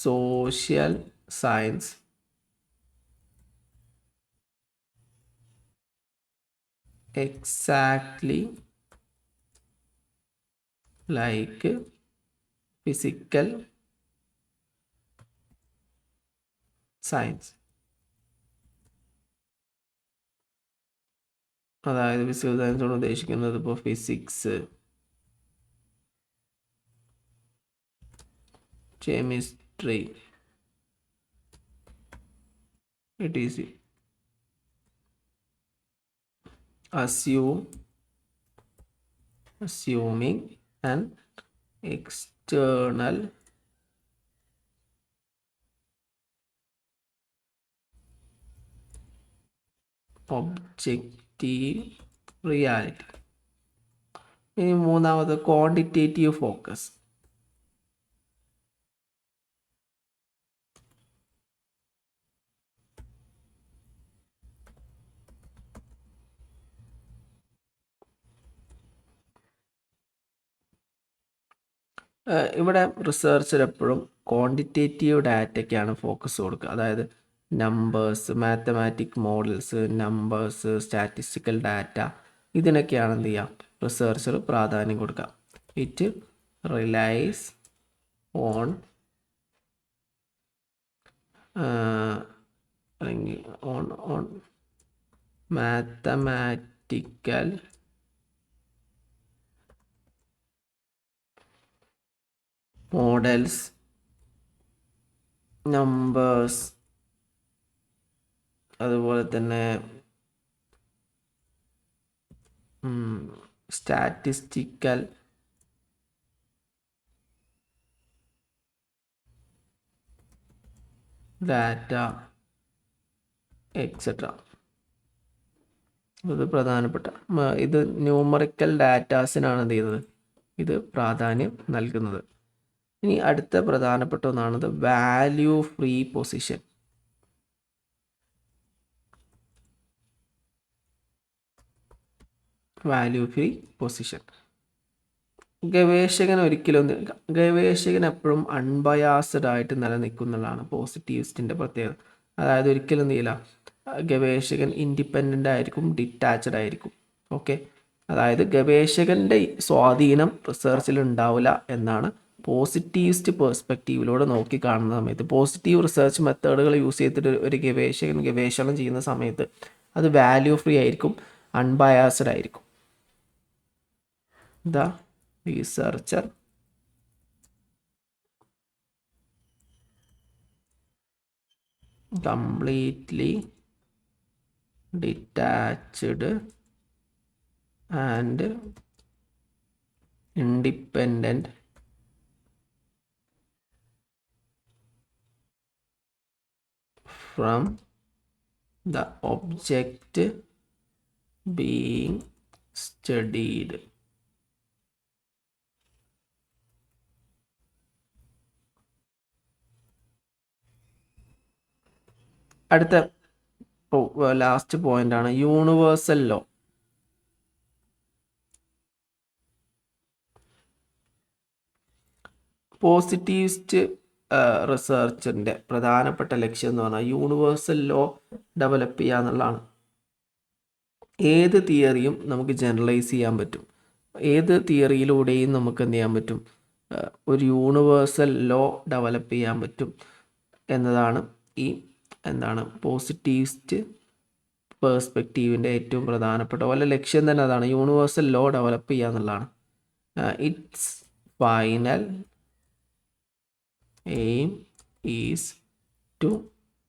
social science exactly like physical science. അതായത് ഫിസിക്കൽ സയൻസ് കൊണ്ട് ഉദ്ദേശിക്കുന്നത് ഇപ്പോൾ physics, chemistry, etc. assuming an external objective reality. ഇനി മൂന്നാമത് ക്വാണ്ടിറ്റേറ്റീവ് ഫോക്കസ്. ഇവിടെ റിസർച്ചർ എപ്പോഴും ക്വാണ്ടിറ്റേറ്റീവ് ഡാറ്റയ്ക്കാണ് ഫോക്കസ് കൊടുക്കുക. അതായത് numbers, mathematic models, numbers, statistical data ഇതിനൊക്കെയാണ് എന്ത് ചെയ്യുക? റിസർച്ചർ പ്രാധാന്യം കൊടുക്കുക. ഇറ്റ് റിലൈസ് ഓൺ അല്ലെങ്കിൽ ഓൺ മാത്തമാറ്റിക്കൽ മോഡൽസ്, നമ്പേഴ്സ്, അതുപോലെ തന്നെ സ്റ്റാറ്റിസ്റ്റിക്കൽ ഡാറ്റ എക്സെട്ര. ഇത് പ്രധാനപ്പെട്ട ഇത് ന്യൂമറിക്കൽ ഡാറ്റാസിനാണ് എന്ത് ചെയ്യുന്നത്? ഇത് പ്രാധാന്യം നൽകുന്നത്. ഇനി അടുത്ത പ്രധാനപ്പെട്ട ഒന്നാണ് value free position. Value free position ഗവേഷകൻ എപ്പോഴും അൺബയാസ്ഡ് ആയിട്ട് നിലനിൽക്കുന്നതാണ് പോസിറ്റീവിസ്റ്റിൻ്റെ പ്രത്യേകത. അതായത് ഒരിക്കലും എന്ത് ചെയ്യില്ല, ഗവേഷകൻ ഇൻഡിപെൻഡൻ്റ് ആയിരിക്കും, ഡിറ്റാച്ച്ഡ് ആയിരിക്കും. ഓക്കെ, അതായത് ഗവേഷകൻ്റെ സ്വാധീനം റിസർച്ചിൽ ഉണ്ടാവില്ല എന്നാണ് പോസിറ്റീവിസ്റ്റ് പേഴ്സ്പെക്റ്റീവിലൂടെ നോക്കി കാണുന്ന സമയത്ത്. പോസിറ്റീവ് റിസർച്ച് മെത്തേഡുകൾ യൂസ് ചെയ്തിട്ട് ഒരു ഗവേഷകൻ ഗവേഷണം ചെയ്യുന്ന സമയത്ത് അത് വാല്യൂ ഫ്രീ ആയിരിക്കും, അൺബയാസ്ഡ് ആയിരിക്കും. The researcher completely detached and independent from the object being studied. അടുത്ത ലാസ്റ്റ് പോയിന്റ് ആണ് യൂണിവേഴ്സൽ ലോ. പോസിറ്റീവിസ്റ്റ് റിസർച്ചിൻ്റെ പ്രധാനപ്പെട്ട ലക്ഷ്യം എന്ന് പറഞ്ഞാൽ യൂണിവേഴ്സൽ ലോ ഡെവലപ്പ് ചെയ്യുക എന്നുള്ളതാണ്. ഏത് തിയറിയും നമുക്ക് ജനറലൈസ് ചെയ്യാൻ പറ്റും, ഏത് തിയറിയിലൂടെയും നമുക്ക് എന്ത് ചെയ്യാൻ പറ്റും? ഒരു യൂണിവേഴ്സൽ ലോ ഡെവലപ്പ് ചെയ്യാൻ പറ്റും എന്നതാണ് ഈ പോസിറ്റീവിസ്റ്റ് പേഴ്സ്പെക്റ്റീവിൻ്റെ ഏറ്റവും പ്രധാനപ്പെട്ട വല്ല ലക്ഷ്യം തന്നെ അതാണ്, യൂണിവേഴ്സൽ ലോ ഡെവലപ്പ് ചെയ്യുക എന്നുള്ളതാണ്. It's final aim is to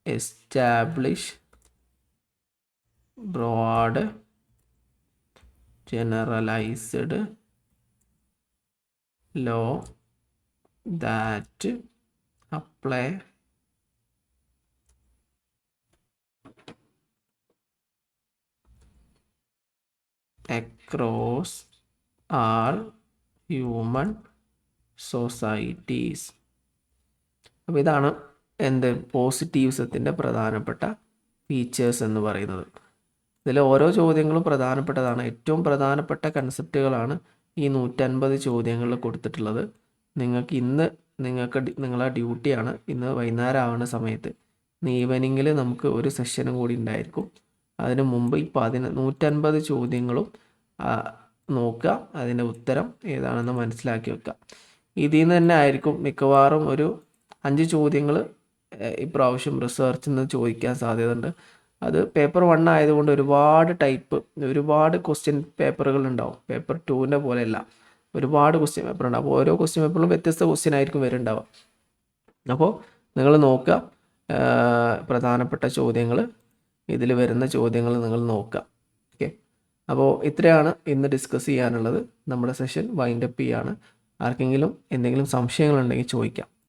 establish broad generalized law that apply across all human societies. അപ്പോൾ ഇതാണ് എന്ത് പോസിറ്റീവിസത്തിൻ്റെ പ്രധാനപ്പെട്ട ഫീച്ചേഴ്സ് എന്ന് പറയുന്നത്. ഇതിൽ ഓരോ ചോദ്യങ്ങളും പ്രധാനപ്പെട്ടതാണ്. ഏറ്റവും പ്രധാനപ്പെട്ട കൺസെപ്റ്റുകളാണ് ഈ 150 ചോദ്യങ്ങളിൽ കൊടുത്തിട്ടുള്ളത്. നിങ്ങളെ ഡ്യൂട്ടിയാണ് ഇന്ന് വൈകുന്നേരം ആവുന്ന സമയത്ത്, ഇന്ന് ഈവനിങ്ങിൽ നമുക്ക് ഒരു സെഷനും കൂടി ഉണ്ടായിരിക്കും. അതിന് മുമ്പ് ഈ 150 ചോദ്യങ്ങളും നോക്കുക, അതിൻ്റെ ഉത്തരം ഏതാണെന്ന് മനസ്സിലാക്കി വെക്കുക. ഇതിൽ നിന്ന് തന്നെ ആയിരിക്കും മിക്കവാറും ഒരു 5 ചോദ്യങ്ങൾ ഇപ്രാവശ്യം റിസർച്ചിൽ നിന്ന് ചോദിക്കാൻ സാധ്യതയുണ്ട്. അത് പേപ്പർ 1 ആയതുകൊണ്ട് ഒരുപാട് ക്വസ്റ്റ്യൻ പേപ്പറുകൾ ഉണ്ടാവും. പേപ്പർ 2ൻ്റെ പോലെയല്ല, ഒരുപാട് ക്വസ്റ്റ്യൻ പേപ്പർ ഉണ്ടാവും. അപ്പോൾ ഓരോ ക്വസ്റ്റ്യൻ പേപ്പറിലും വ്യത്യസ്ത ക്വസ്റ്റ്യൻ ആയിരിക്കും വരുന്നുണ്ടാവുക. അപ്പോൾ നിങ്ങൾ നോക്കുക, പ്രധാനപ്പെട്ട ചോദ്യങ്ങൾ, ഇതിൽ വരുന്ന ചോദ്യങ്ങൾ നിങ്ങൾ നോക്കുക. ഓക്കെ, അപ്പോൾ ഇത്രയാണ് ഇന്ന് ഡിസ്കസ് ചെയ്യാനുള്ളത്. നമ്മുടെ സെഷൻ വൈൻഡപ്പ് ചെയ്യാണ്. ആർക്കെങ്കിലും എന്തെങ്കിലും സംശയങ്ങളുണ്ടെങ്കിൽ ചോദിക്കാം.